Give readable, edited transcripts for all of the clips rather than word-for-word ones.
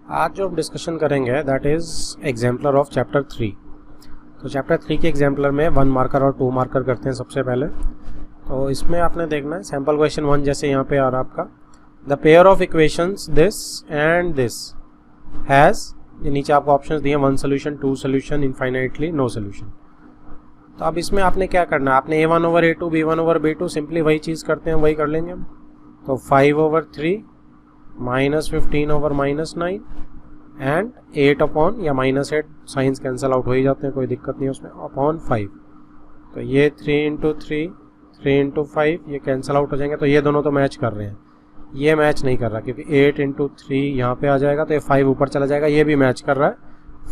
आज जो हम डिस्कशन करेंगे that is exemplar of chapter 3। तो चैप्टर 3 के एग्जाम्पलर में 1 मार्कर और 2 मार्कर करते हैं सबसे पहले। तो इसमें आपने देखना है सैम्पल क्वेश्चन 1 जैसे यहाँ पे आ रहा आपका, the pair of equations this and this has, ये नीचे आपको ऑप्शंस दिए 1 solution, 2 solution, infinitely no solution. तो अब इसमें आपने क्या करना है, आपने a1/a2 b1/b2 सिंपली वही चीज़ करते हैं वही कर लेंगे हम। तो 5/3 -15/-9 एंड 8 अपॉन या -8 साइंस कैंसिल आउट हो ही जाते हैं, कोई दिक्कत नहीं है उसमें, अपॉन 5। तो ये 3 × 3 3 × 5 ये कैंसिल आउट हो जाएंगे। तो ये दोनों तो मैच कर रहे हैं, ये मैच नहीं कर रहा क्योंकि 8 × 3 यहाँ पे आ जाएगा तो ये 5 ऊपर चला जाएगा। ये भी मैच कर रहा है,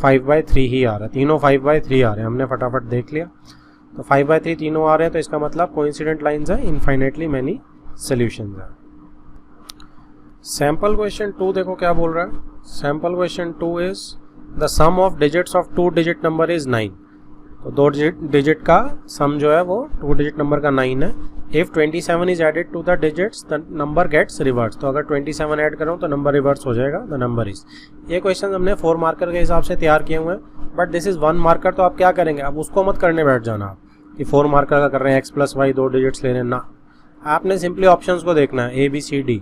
5/3 ही आ रहा है, तीनों 5/3 आ रहे हैं, हमने फटाफट देख लिया। तो 5/3 तीनों आ रहे हैं तो इसका मतलब कोइंसिडेंट लाइंस है, इनफाइनाइटली मैनी सोल्यूशंस है। सैम्पल क्वेश्चन 2 देखो क्या बोल रहा है। Sample question 2 is the sum of digits of 2 digit number is 9। तो 2 डिजिट का सम जो है वो 2 डिजिट नंबर का 9 है। If 27 is added to the digits the number gets reverse. तो अगर 27 ऐड करूँ तो नंबर रिवर्स हो जाएगा, द नंबर इज। ये क्वेश्चन हमने 4 मार्कर के हिसाब से तैयार किए हुए हैं, बट दिस इज 1 मार्कर। तो आप क्या करेंगे, अब उसको मत करने बैठ जाना आप कि 4 मार्कर का कर रहे हैं x + y 2 डिजिट्स ले रहे हैं ना। आपने सिंपली ऑप्शंस को देखना है ABCD।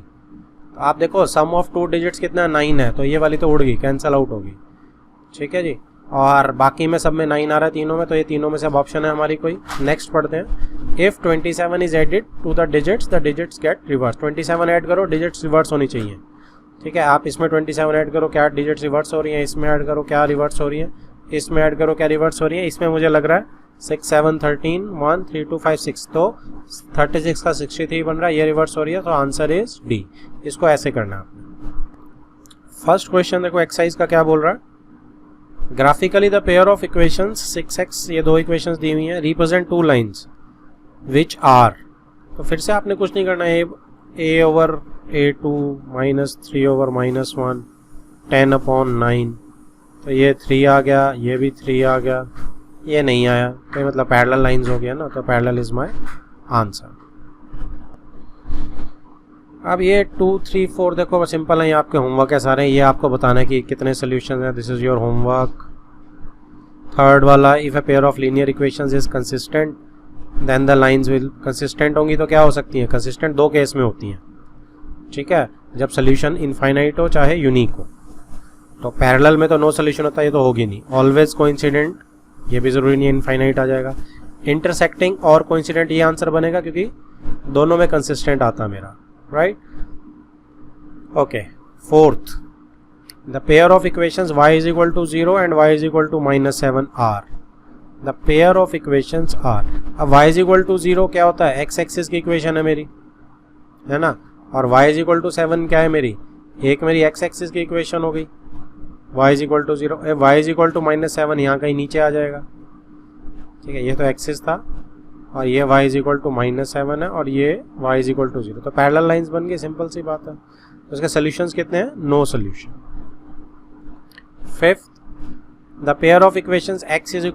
तो आप देखो सम ऑफ 2 डिजिट्स कितना 9 है, तो ये वाली तो उड़ गई, कैंसिल आउट होगी, ठीक है जी। और बाकी में सब में 9 आ रहा है तीनों में, तो ये तीनों में से अब ऑप्शन है हमारी कोई। नेक्स्ट पढ़ते हैं, if 27 is added to the digits get reverse. 27 add करो, डिजिट्स रिवर्स होनी चाहिए, ठीक है। आप इसमें 27 ऐड करो, क्या डिजिट्स रिवर्स हो रही हैं, इसमें ऐड करो क्या रिवर्स हो रही है, इसमें ऐड करो क्या रिवर्स हो रही है। इसमें मुझे लग रहा है 6 7 13 1 3 2 5 6, तो 36 का 63 बन रहा है, ये रिवर्स हो रही है, तो आंसर इज डी। इसको ऐसे करना है आपने। फर्स्ट क्वेश्चन देखो एक्सरसाइज का क्या बोल रहा है, graphically the pair of equations 6x, ये 2 इक्वेशंस दी हुई हैं, रिप्रेजेंट 2 लाइंस विच आर। तो फिर से आपने कुछ नहीं करना है, a/a2 -3/-1 10/9। तो ये 3 आ गया, ये भी 3 आ गया, ये नहीं आया, तो मतलब पैरेलल लाइंस हो गया ना, तो पैरेलल इज माय आंसर। अब ये 2 3 4 देखो सिंपल है, ये आपके होमवर्क है सारे, ये आपको बताना है कि कितने सोल्यूशन हैं, this is your homework. Third वाला, if a pair of linear equations is consistent then the lines will, consistent होंगी तो क्या हो सकती हैं, कंसिस्टेंट 2 केस में होती हैं, ठीक है, जब सोल्यूशन इनफाइनाइट हो चाहे यूनिक हो। तो पैरेलल में तो नो सोल्यूशन होता है, ये तो होगी नहीं। ऑलवेज कोइंसिडेंट, ये भी जरूरी नहीं है इनफाइनाइट आ जाएगा। इंटरसेक्टिंग और कोइंसिडेंट, ये आंसर बनेगा क्योंकि दोनों में कंसिस्टेंट आता मेरा, right. Okay, fourth, the pair of equations y = 0 and y = -7 are. The pair of equations are. अब y = 0 क्या होता है, x एक्सिस की इक्वेशन है मेरी, है ना, और y = 7 क्या है मेरी, एक मेरी x एक्सिस की इक्वेशन हो गई, y = 0। y = -7 यहाँ कहीं नीचे आ जाएगा, ठीक है, ये तो एक्सिस था और ये y = -7 है और ये y = 0। तो पैरेलल लाइंस बन गई, सिंपल सी बात है। तो इसके सोल्यूशंस कितने हैं, no solution. Fifth, the pair of equations x =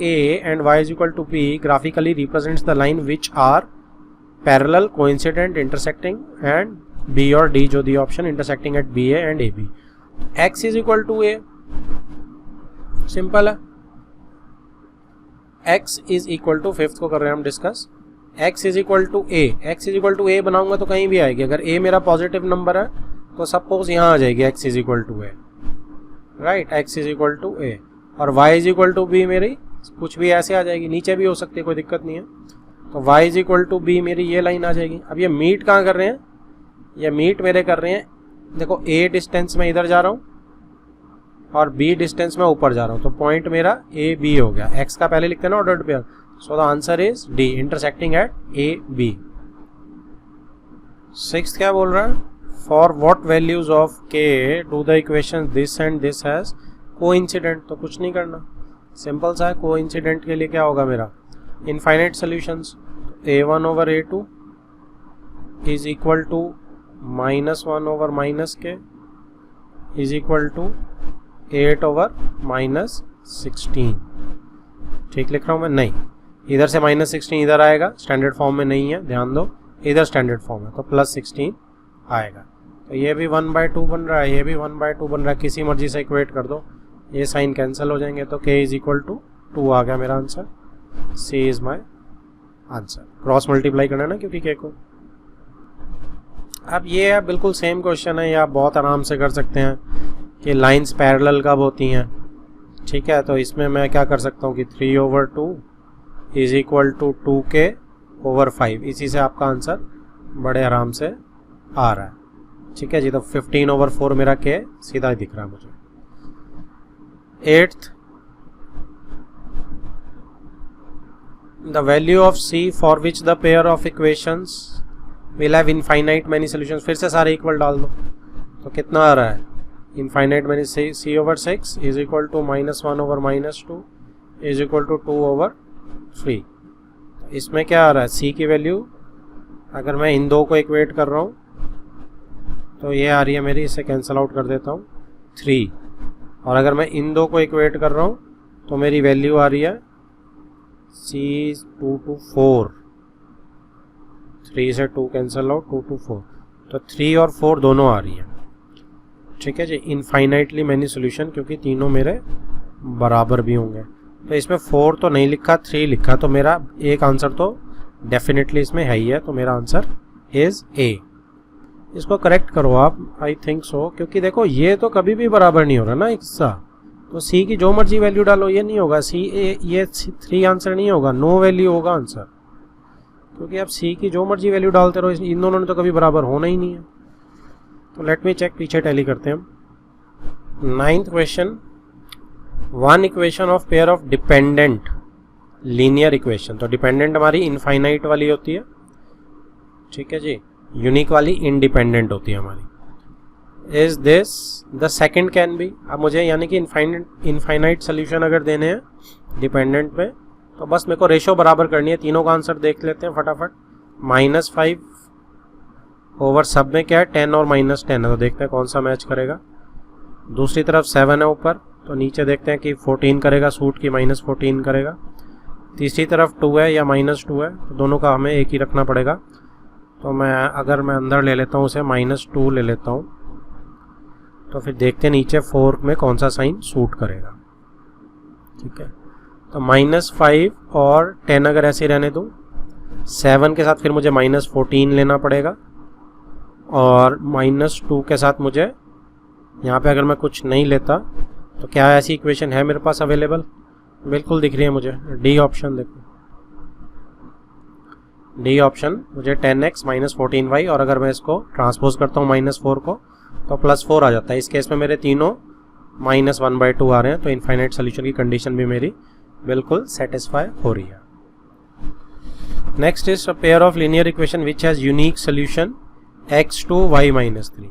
a and y = b graphically represents the line which are parallel, coincident, intersecting and b और d जो दी option, intersecting at BA and AB। x = a, simple है, x = fifth को कर रहे हैं हम discuss, x = a, x = a बनाऊंगा तो कहीं भी आएगी। अगर a मेरा पॉजिटिव नंबर है तो सपोज यहाँ आ जाएगी x = a, right, x = a। और y = b मेरी कुछ भी ऐसे आ जाएगी, नीचे भी हो सकती है, कोई दिक्कत नहीं है। तो y = b मेरी ये लाइन आ जाएगी। अब ये मीट कहाँ कर रहे हैं, ये मीट मेरे कर रहे हैं, देखो a डिस्टेंस में इधर जा रहा हूँ और b डिस्टेंस में ऊपर जा रहा हूँ, तो पॉइंट मेरा AB हो गया। x का पहले लिखते हैं ना ordered pair, so the answer is D, intersecting at AB। Sixth क्या बोल रहा है, for what values of k do the equation this and this has coincident. तो कुछ नहीं करना, सिंपल सा है, कोइंसिडेंट के लिए क्या होगा मेरा, infinite solutions. a1/a2 is equal to -1/-k is equal to 8/-16। ठीक लिख रहा हूँ मैं, नहीं, इधर से -16 इधर आएगा, स्टैंडर्ड फॉर्म में नहीं है, ध्यान दो, इधर स्टैंडर्ड फॉर्म है तो +16 आएगा। तो ये भी 1/2 बन रहा है, ये भी 1/2 बन रहा है, किसी मर्जी से इक्वेट कर दो, ये साइन कैंसिल हो जाएंगे, तो k इज इक्वल टू 2 आ गया मेरा answer. C is my answer. Cross multiply करना है ना क्योंकि k को। अब ये है बिल्कुल सेम क्वेश्चन है, ये आप बहुत आराम से कर सकते हैं कि लाइंस पैरेलल कब होती हैं। ठीक है, तो इसमें मैं क्या कर सकता हूँ कि 3/2 इज इक्वल टू 2k/5, इसी से आपका आंसर बड़े आराम से आ रहा है। ठीक है जी, तो 15/4 मेरा k सीधा ही दिख रहा है मुझे। 8th, the value of C for which the pair of equations will have infinite many solutions। फिर से सारे इक्वल डाल दो, तो कितना आ रहा है, infinite many C/6 is equal to -1/-2 is equal to 2/3। इसमें क्या आ रहा है, C की वैल्यू अगर मैं इन दो को इक्वेट कर रहा हूँ तो ये आ रही है मेरी, इसे कैंसिल आउट कर देता हूँ 3, और अगर मैं इन दो को इक्वेट कर रहा हूँ तो मेरी वैल्यू आ रही है C2 to 4, 3 से 2 कैंसिल आउट, 2 to 4, तो 3 और 4 दोनों आ रही है। ठीक है जी, इनफाइनाइटली मैनी सोल्यूशन, क्योंकि तीनों मेरे बराबर भी होंगे। तो इसमें 4 तो नहीं लिखा, 3 लिखा, तो मेरा एक आंसर तो डेफिनेटली इसमें है ही है, तो मेरा आंसर इज ए। इसको करेक्ट करो आप, आई थिंक सो, क्योंकि देखो ये तो कभी भी बराबर नहीं हो रहा ना हिस्सा, तो सी की जो मर्जी वैल्यू डालो ये नहीं होगा, सी ए, ये 3 आंसर नहीं होगा, नो वैल्यू होगा आंसर, क्योंकि आप सी की जो मर्जी वैल्यू डालते रहो, इन दोनों ने तो कभी बराबर होना ही नहीं है। तो लेट मी चेक, पीछे टैली करते हैं हम। 9th question, one equation of pair of dependent linear equation. तो डिपेंडेंट हमारी इनफाइनाइट वाली होती है, ठीक है जी, यूनिक वाली इंडिपेंडेंट होती है हमारी। Is this the second can be. अब मुझे यानी कि इनफाइनाइट सोल्यूशन अगर देने हैं डिपेंडेंट पे, तो बस मेरे को रेशो बराबर करनी है। तीनों का आंसर देख लेते हैं फटाफट। -5 ओवर सब में क्या है, 10 और -10 है, तो देखते हैं कौन सा मैच करेगा। दूसरी तरफ 7 है ऊपर, तो नीचे देखते हैं कि 14 करेगा सूट की -14 करेगा। तीसरी तरफ 2 है या -2 है, तो दोनों का हमें एक ही रखना पड़ेगा। तो अगर मैं अंदर ले लेता हूँ उसे -2 ले लेता हूँ, तो फिर देखते हैं नीचे 4 में कौन सा साइन सूट करेगा। ठीक है, तो -5 और 10 अगर ऐसे रहने दूँ, 7 के साथ फिर मुझे -14 लेना पड़ेगा, और -2 के साथ मुझे यहाँ पे अगर मैं कुछ नहीं लेता तो क्या ऐसी इक्वेशन है मेरे पास अवेलेबल? बिल्कुल दिख रही है मुझे, डी ऑप्शन। देखो डी ऑप्शन मुझे 10x -14y, और अगर मैं इसको ट्रांसपोज करता हूँ -4 को, तो +4 आ जाता है। इस केस में मेरे तीनों -1/2 आ रहे हैं, तो इनफाइनाइट सोल्यूशन की कंडीशन भी मेरी बिल्कुल सेटिस्फाई हो रही है। Next is a pair of linear equation which has unique solution x to y -3।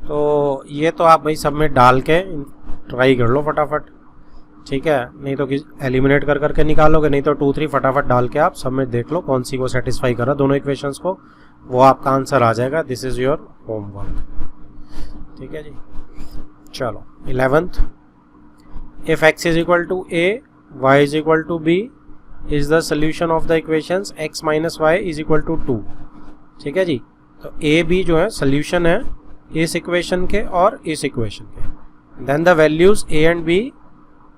तो ये तो आप भाई सब में डाल के ट्राई कर लो फटाफट, ठीक है, नहीं तो एलिमिनेट कर करके निकालोगे, नहीं तो 2 3 फटाफट डाल के आप सब में देख लो कौन सी को सेटिस्फाई कर रहा दोनों इक्वेशंस को, वो आपका आंसर आ जाएगा। दिस इज योर होमवर्क, ठीक है जी। चलो 11th, if x is equal to a, y is equal to b, is the solution of the equations x - y is equal to 2। ठीक है जी, तो a b जो है सोल्यूशन है इस इक्वेशन के और इस इक्वेशन के। Then the values a and b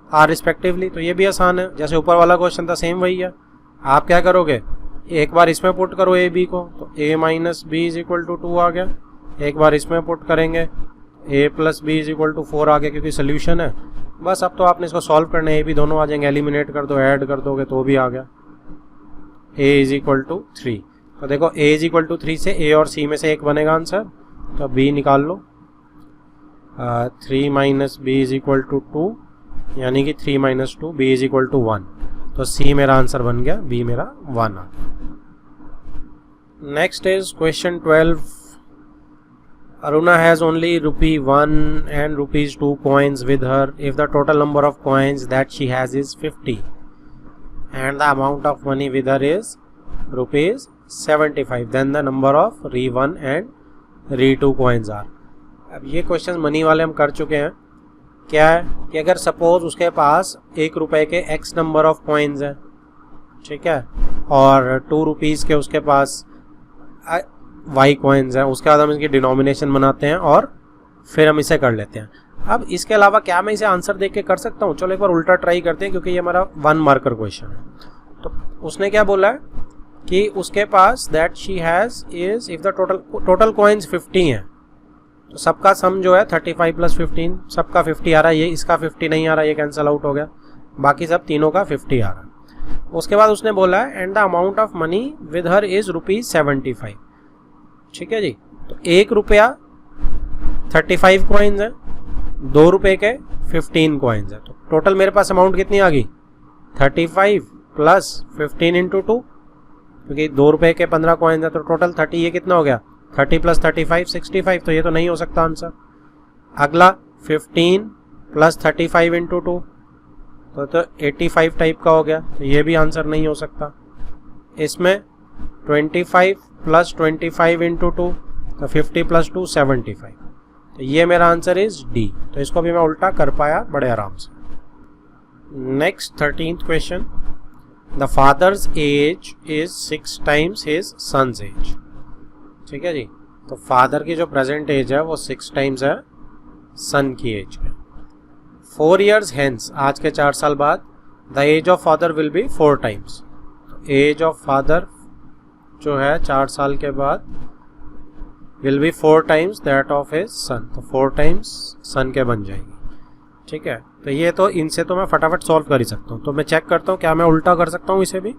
are respectively. तो ये भी आसान है, जैसे ऊपर वाला क्वेश्चन था सेम वही है। आप क्या करोगे, एक बार इसमें पुट करो a b को, तो a - b is equal to 2 आ गया। एक बार इसमें पुट करेंगे a + b is equal to 4 आ गया, क्योंकि सोल्यूशन है। बस अब तो आपने इसको सॉल्व करना है, a b दोनों आ जाएंगे, एलिमिनेट कर दो, ऐड कर दोगे तो भी आ गया a इज इक्वल टू 3। तो देखो a इज इक्वल टू 3 से a और c में से एक बनेगा आंसर, तो b निकाल लो। 3 - b इज इक्वल टू 2, यानी कि 3 - 2, b इज इक्वल टू 1। तो c मेरा आंसर बन गया, b मेरा 1 आ गया। Next is question 12। Aruna has only ₹1 and ₹2 coins with her. If the total number of coins that she has is 50 and the amount of money with her is ₹75, then the number of re1 and re2 coins are। अब ये question money वाले हम कर चुके हैं। क्या है कि अगर सपोज उसके पास ₹1 के x नंबर ऑफ कॉइन्स हैं, ठीक है, और ₹2 के उसके पास y कॉइन्स हैं, उसके बाद हम इसकी डिनोमिनेशन बनाते हैं और फिर हम इसे कर लेते हैं। अब इसके अलावा क्या मैं इसे आंसर देख के कर सकता हूँ? चलो एक बार उल्टा ट्राई करते हैं, क्योंकि ये हमारा 1 मार्कर क्वेश्चन है। तो उसने क्या बोला है कि उसके पास that she has is if the total coins 50 हैं, तो सबका सम जो है 35 + 15, सबका 50 आ रहा है, ये इसका 50 नहीं आ रहा, ये कैंसिल आउट हो गया, बाकी सब तीनों का 50 आ रहा है। उसके बाद उसने बोला है and the amount of money with her is ₹75। ठीक है जी, तो 1 रुपया 35 कॉइन्स है, 2 रुपये के 15 कॉइन्स है, तो टोटल मेरे पास अमाउंट कितनी आ गई? 35 + 15 × 2, क्योंकि 2 रुपये के 15 कॉइन्स है, तो टोटल 30, ये कितना हो गया? 30 + 35 65, तो ये तो नहीं हो सकता आंसर। अगला 15 + 35 × 2, तो 85 टाइप का हो गया, तो ये भी आंसर नहीं हो सकता। इसमें 25 + 25 × 2, तो 50 + 2 75, तो ये मेरा आंसर इज डी। तो इसको भी मैं उल्टा कर पाया बड़े आराम से। Next 13th question, the father's age is 6 times his son's age. ठीक है जी, तो फादर की जो प्रेजेंट एज है वो 6 टाइम्स है सन की एज के। 4 years hence, आज के 4 साल बाद, the age of father will be 4 times. Age of father जो है 4 साल के बाद will be 4 times that of his son, तो 4 टाइम्स सन के बन जाएगी। ठीक है, तो ये तो इनसे तो मैं फटाफट सॉल्व कर ही सकता हूँ। तो मैं चेक करता हूँ क्या मैं उल्टा कर सकता हूँ इसे भी।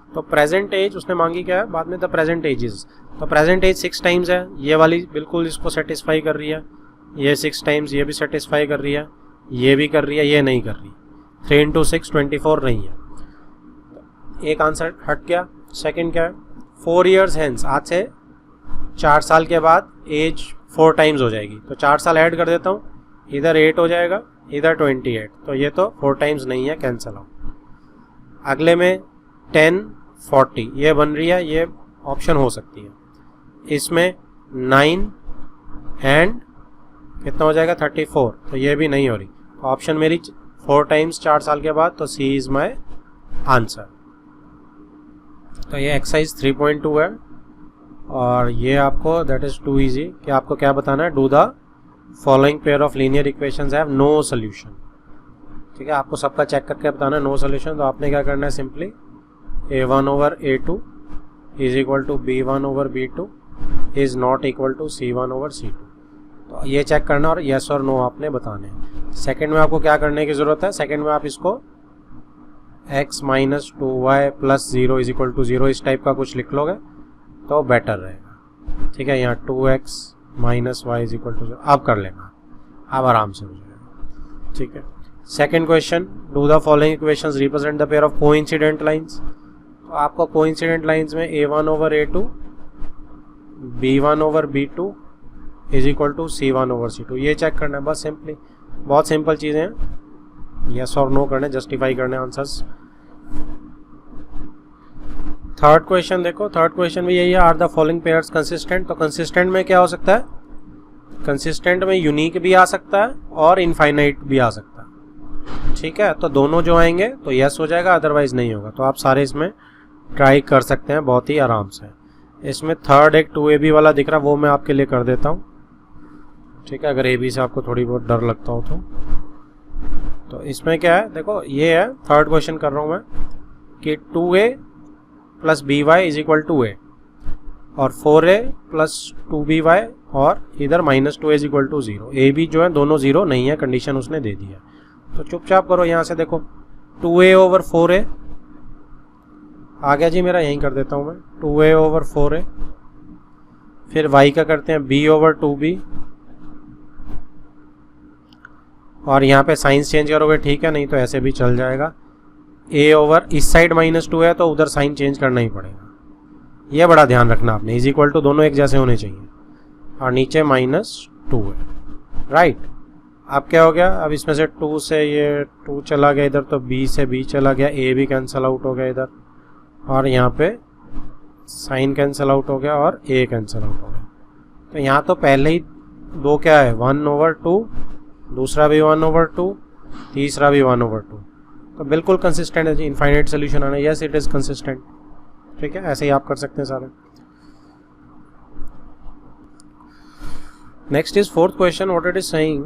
तो प्रेजेंट एज उसने मांगी क्या है बाद में, द प्रेजेंट एजेस, तो प्रेजेंट एज 6 टाइम्स है, ये वाली बिल्कुल इसको सेटिस्फाई कर रही है, ये 6 टाइम्स ये भी सेटिस्फाई कर रही है, ये भी कर रही है, ये नहीं कर रही। 3 × 6 24 नहीं है, एक आंसर हट गया। सेकंड क्या है? 4 years hence, आज से 4 साल के बाद एज 4 टाइम्स हो जाएगी, तो 4 साल ऐड कर देता हूँ, इधर 8 हो जाएगा, इधर 28, तो ये तो 4 टाइम्स नहीं है, कैंसिल आउट। अगले में 10 40 ये बन रही है, ये ऑप्शन हो सकती है। इसमें 9 एंड कितना हो जाएगा 34, तो ये भी नहीं हो रही, ऑप्शन मेरी 4 टाइम्स 4 साल के बाद, तो सी इज माई आंसर। तो ये एक्सरसाइज 3.2 है, और ये आपको दैट इज टू इजी कि आपको क्या बताना है, do the following pair of linear equations have no solution. ठीक है, आपको सबका चेक करके बताना है नो सोल्यूशन। तो आपने क्या करना है, simply a1/a2 is equal to b1/b2 is not equal to c1/c2। तो ये चेक करना और येस और नो आपने बताने हैं। सेकंड में आपको क्या करने की ज़रूरत है, सेकंड में आप इसको x - 2y + 0 is equal to 0 इस टाइप का कुछ लिख लोगे तो बेटर रहेगा। ठीक है, यहाँ 2x - y is equal to 0 आप कर लेना, आप आराम से हो जाएगा। ठीक है, second question, do the following equations represent the pair of coincident lines. तो आपको कोइंसिडेंट लाइंस में a1/a2 b1/b2 is equal to c1/c2 ये चेक करना है बस। सिंपली बहुत सिंपल चीज़ें हैं, यस और नो करने, जस्टिफाई करने आंसर्स। थर्ड क्वेश्चन देखो, थर्ड क्वेश्चन भी यही है, are the following pairs consistent. तो कंसिस्टेंट में क्या हो सकता है, कंसिस्टेंट में यूनिक भी आ सकता है और इनफाइनाइट भी आ सकता है। ठीक है, तो दोनों जो आएंगे तो यस हो जाएगा, अदरवाइज नहीं होगा। तो आप सारे इसमें ट्राई कर सकते हैं बहुत ही आराम से। इसमें थर्ड एक 2ab वाला दिख रहा है, वो मैं आपके लिए कर देता हूँ। ठीक है, अगर ab से आपको थोड़ी बहुत डर लगता हो तो इसमें क्या है, देखो ये है थर्ड क्वेश्चन कर रहा हूँ मैं कि 2a + by is equal to a और 4a + 2by और इधर -2a is equal to 0। A b जो है दोनों 0 नहीं है, कंडीशन उसने दे दी है। तो चुपचाप करो, यहाँ से देखो 2a/4a आ गया जी मेरा, यहीं कर देता हूँ मैं 2a/4a। फिर y का करते हैं b/2b और यहाँ पे साइंस चेंज करोगे ठीक है, नहीं तो ऐसे भी चल जाएगा। इस साइड -2 है तो उधर साइन चेंज करना ही पड़ेगा, ये बड़ा ध्यान रखना आपने। इज इक्वल टू दोनों एक जैसे होने चाहिए और नीचे -2 है, राइट। अब क्या हो गया, अब इसमें से 2 से ये 2 चला गया इधर, तो b से b चला गया, a भी कैंसिल आउट हो गया इधर, और यहाँ पे साइन कैंसिल आउट हो गया और a कैंसिल आउट हो गया। तो यहाँ तो पहले ही दो क्या है 1/2, दूसरा भी 1/2, तीसरा भी 1/2, तो बिल्कुल कंसिस्टेंट है जी। इनफाइनाइट सोल्यूशन आना, यस इट इज़ कंसिस्टेंट। ठीक है, ऐसे ही आप कर सकते हैं सारे। Next is fourth question. What it is saying,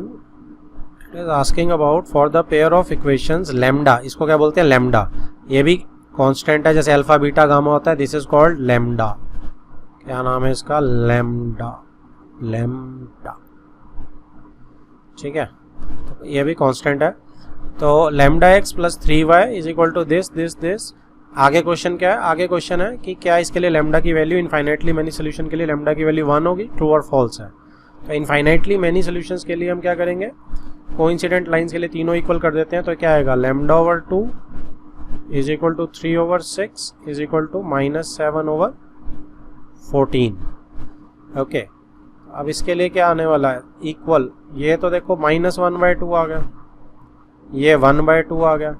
it is asking about for the pair of equations lambda. इसको क्या बोलते हैं? लैम्डा. ये भी कांस्टेंट है, जैसे अल्फा बीटा गामा होता है. This is called lambda. क्या नाम है इसका? लैम्डा. लैम्डा. ठीक है, तो ये भी कांस्टेंट है. तो lambda x plus 3y is equal to this this this. आगे क्वेश्चन क्या है? आगे क्वेश्चन है कि क्या इसके लिए लैम्डा की वैल्यू इनफाइनाइटली मेनी सोल्यूशन के लिए लैम्डा की वैल्यू 1 होगी, ट्रू और फॉल्स है. तो इनफाइनाइटली मेनी सोल्यूशंस के लिए हम क्या करेंगे? कोइंसिडेंट लाइंस के लिए तीनों इक्वल कर देते हैं. तो क्या आएगा? Lambda over 2 is equal to 3 over 6 is equal to -7 over 14. Okay, अब इसके लिए क्या आने वाला है? इक्वल. ये तो देखो -1/2 आ गया, ये 1/2 आ गया.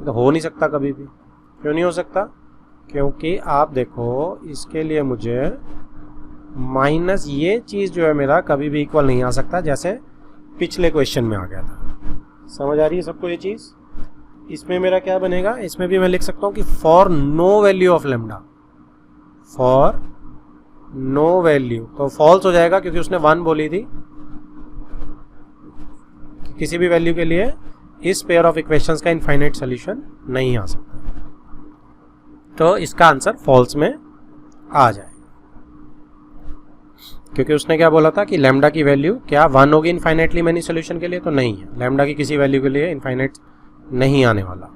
तो हो नहीं सकता कभी भी. क्यों नहीं हो सकता? क्योंकि आप देखो इसके लिए मुझे माइनस ये चीज़ जो है मेरा कभी भी इक्वल नहीं आ सकता, जैसे पिछले क्वेश्चन में आ गया था. समझ आ रही है सबको ये चीज़? इसमें मेरा क्या बनेगा? इसमें भी मैं लिख सकता हूँ कि for no value of lambda, for no value. तो फॉल्स हो जाएगा क्योंकि उसने 1 बोली थी. किसी भी वैल्यू के लिए इस पेयर ऑफ इक्वेशंस का इनफाइनाइट सॉल्यूशन नहीं आ सकता. तो इसका आंसर फॉल्स में आ जाए, क्योंकि उसने क्या बोला था कि लैम्डा की वैल्यू क्या 1 होगी इनफाइनाइटली मेनी सॉल्यूशन के लिए? तो नहीं है, लैम्डा की किसी वैल्यू के लिए इनफाइनाइट नहीं आने वाला.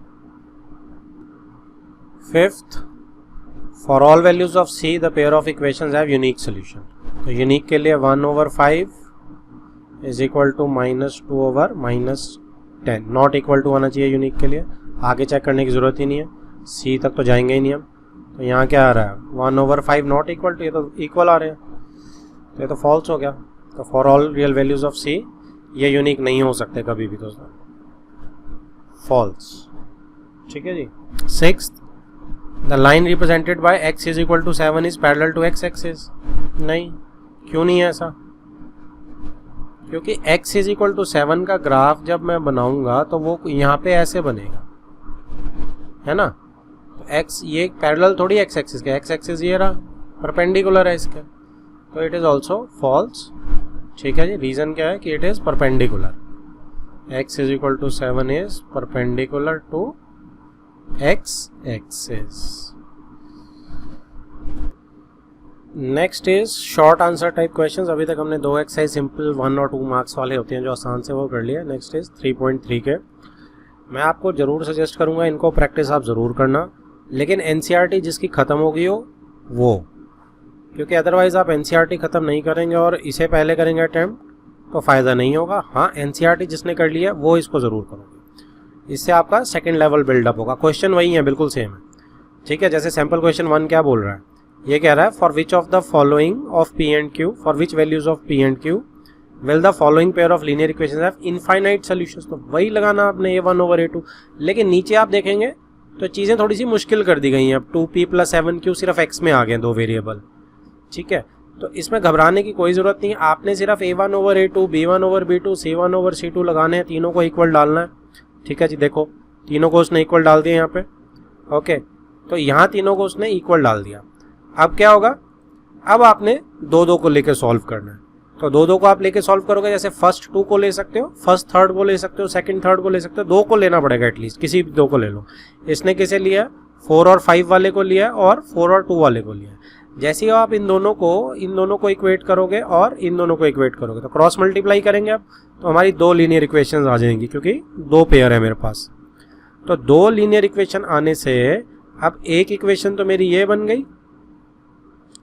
Fifth, for all values of c the pair of equations have unique solution. तो यूनिक के लिए 1/5 is equal to -2 over -10. Not equal to आना चाहिए यूनिक के लिए. आगे चेक करने की जरूरत ही नहीं है, सी तक तो जाएंगे ही नहीं हम. तो यहाँ क्या आ रहा है? 1/5 नॉट इक्वल टू, ये तो इक्वल आ रहे हैं, तो ये तो फॉल्स हो गया. तो for all real values of C ये यूनिक नहीं हो सकते कभी भी, दोस्तों. फॉल्स. ठीक है ji. Sixth, the line represented by x is equal to 7 is parallel to x axis. नहीं. क्यों नहीं है ऐसा? क्योंकि x इज इक्वल टू 7 का ग्राफ जब मैं बनाऊंगा तो वो यहाँ पे ऐसे बनेगा, है ना. तो x ये पैरेलल थोड़ी x एक्सिस के, x एक्सिस ये रहा, परपेंडिकुलर है इसके. तो इट इज ऑल्सो फॉल्स. ठीक है जी. रीजन क्या है? कि it is perpendicular. x is equal to 7 is perpendicular to x axis. Next is short answer type questions. अभी तक हमने 2 एक्सरसाइज सिंपल 1 और 2 मार्क्स वाले होते हैं जो आसान से वो कर लिया. नेक्स्ट इज 3.3 के. मैं आपको ज़रूर सजेस्ट करूंगा इनको प्रैक्टिस आप ज़रूर करना, लेकिन एनसीईआरटी जिसकी ख़त्म हो गई हो वो, क्योंकि अदरवाइज़ आप एनसीईआरटी ख़त्म नहीं करेंगे और इसे पहले करेंगे अटैम्प्ट तो फ़ायदा नहीं होगा. हाँ, एनसीईआरटी जिसने कर लिया वो इसको ज़रूर करोगे, इससे आपका सेकेंड लेवल बिल्डअप होगा. क्वेश्चन वही है, बिल्कुल सेम है. ठीक है. जैसे सैम्पल क्वेश्चन 1 क्या बोल रहा है? ये कह रहा है for which of the following of P and Q, for which values of P and Q will the following pair of linear equations have infinite solutions. तो वही लगाना आपने a1/a2. लेकिन नीचे आप देखेंगे तो चीज़ें थोड़ी सी मुश्किल कर दी गई हैं. अब 2p + 7q सिर्फ x में आ गए, 2 वेरिएबल. ठीक है. तो इसमें घबराने की कोई ज़रूरत नहीं है. आपने सिर्फ a1/a2, b1/b2, c1/c2 लगाने हैं, तीनों को इक्वल डालना है. ठीक है जी. देखो तीनों को उसने इक्वल डाल दिया यहाँ पे. ओके, तो यहाँ तीनों को उसने इक्वल डाल दिया. अब क्या होगा? अब आपने 2-2 को लेकर सॉल्व करना है. तो 2-2 को आप लेके सॉल्व करोगे. जैसे फर्स्ट 2 को ले सकते हो, फर्स्ट थर्ड को ले सकते हो, सेकंड थर्ड को ले सकते हो. 2 को लेना पड़ेगा एटलीस्ट, किसी भी 2 को ले लो. इसने किसे लिया? 4 और 5 वाले को लिया और 4 और 2 वाले को लिया. जैसे ही आप इन दोनों को इक्वेट करोगे और इन दोनों को इक्वेट करोगे तो क्रॉस मल्टीप्लाई करेंगे आप, तो हमारी 2 लीनियर इक्वेशंस आ जाएंगी, क्योंकि 2 पेयर है मेरे पास. तो 2 लीनियर इक्वेशन आने से अब एक इक्वेशन तो मेरी ये बन गई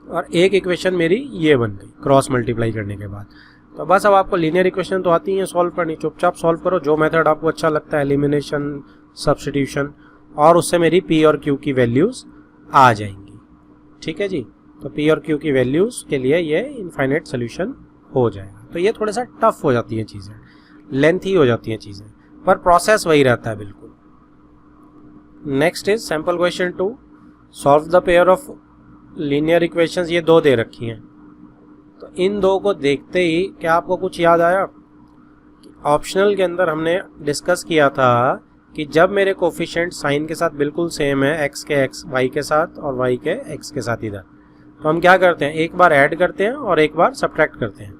और एक इक्वेशन मेरी ये बन गई क्रॉस मल्टीप्लाई करने के बाद. तो बस अब आपको लीनियर इक्वेशन तो आती हैं सॉल्व करनी, चुपचाप सॉल्व करो जो मेथड आपको अच्छा लगता है, एलिमिनेशन, सब्स्टिट्यूशन, और उससे मेरी पी और क्यू की वैल्यूज़ आ जाएंगी. ठीक है जी. तो पी और क्यू की वैल्यूज़ के लिए ये इनफाइनाइट सोल्यूशन हो जाएगा. तो ये थोड़ा सा टफ हो जाती हैं चीज़ें, लेंथी हो जाती हैं चीज़ें, पर प्रोसेस वही रहता है बिल्कुल. Next is sample question 2. Solve the pair of linear equations. ये 2 दे रखी हैं. तो इन 2 को देखते ही क्या आपको कुछ याद आया? ऑप्शनल के अंदर हमने डिस्कस किया था कि जब मेरे कोफिशिएंट साइन के साथ बिल्कुल सेम है, x के x y के साथ और y के x के साथ इधर, तो हम क्या करते हैं? एक बार ऐड करते हैं और एक बार सब्ट्रैक्ट करते हैं.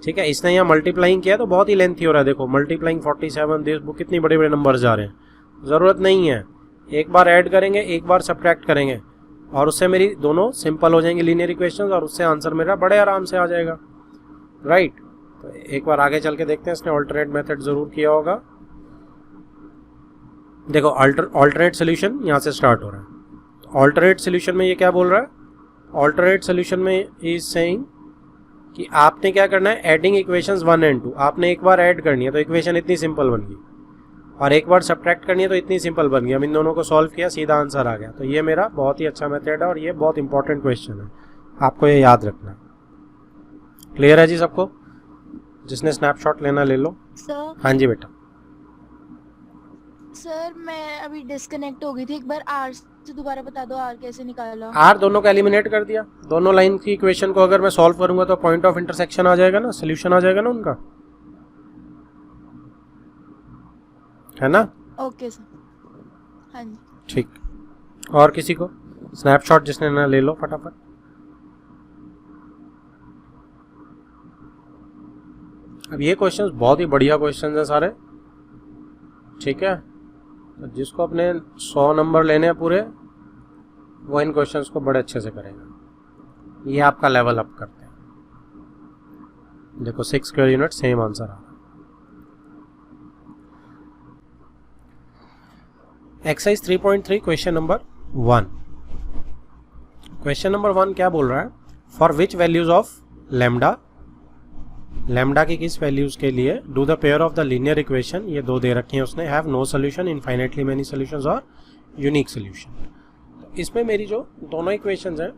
ठीक है, इसने यहाँ मल्टीप्लाइंग किया तो बहुत ही लेंथी हो रहा है। देखो मल्टीप्लाइंग 47, दिस बुक, कितनी बड़े बड़े नंबर जा रहे हैं, ज़रूरत नहीं है। एक बार ऐड करेंगे, एक बार सब्ट्रैक्ट करेंगे और उससे मेरी दोनों सिंपल हो जाएंगे लीनियर इक्वेशंस और उससे आंसर मेरा बड़े आराम से आ जाएगा, राइट। तो एक बार आगे चल के देखते हैं, इसने ऑल्टरनेट मेथड ज़रूर किया होगा। देखो ऑल्टरनेट सोल्यूशन यहाँ से स्टार्ट हो रहा है। ऑल्टरनेट सोल्यूशन में ये क्या बोल रहा है, ऑल्टरनेट सोल्यूशन में इज सेइंग कि आपने क्या करना है, एडिंग इक्वेशंस 1 and 2, आपने एक बार ऐड करनी है तो इक्वेशन इतनी सिंपल बन गई, और एक बार सब्ट्रैक्ट करनी है तो इतनी सिंपल बन गई। हम इन दोनों को सॉल्व किया, सीधा आंसर आ गया। तो ये मेरा बहुत ही अच्छा मेथड है और ये बहुत इंपॉर्टेंट क्वेश्चन है, आपको ये याद रखना है। क्लियर है जी सबको? जिसने स्नैपशॉट लेना ले लो। सर हाँ जी बेटा। सर मैं अभी डिस्कनेक्ट हो गई थी, एक बार आर से दोबारा बता दो, आर कैसे निकाला। आर दोनों को एलिमिनेट कर दिया, दोनों लाइन की इक्वेशन को अगर मैं सॉल्व करूंगा तो पॉइंट ऑफ इंटरसेक्शन आ जाएगा ना, सोल्यूशन आ जाएगा ना उनका, है ना? ओके सर, हाँ जी ठीक। और किसी को स्नैपशॉट जिसने ना ले लो फटाफट। अब ये क्वेश्चंस बहुत ही बढ़िया क्वेश्चंस हैं सारे, ठीक है। तो जिसको अपने 100 नंबर लेने हैं पूरे, वो इन क्वेश्चंस को बड़े अच्छे से करेगा। ये आपका लेवल अप करते हैं। देखो 6 स्क्वायर यूनिट सेम आंसर आ रहा है। Exercise 3.3 question number 1। Question number 1 क्या बोल रहा है, for which values of lambda, lambda की किस वैल्यूज के लिए do the pair of the linear equation, ये दो दे रखी है उसने, have no solution, infinitely many solutions और यूनिक सोल्यूशन। तो इसमें मेरी जो दोनों इक्वेशंस हैं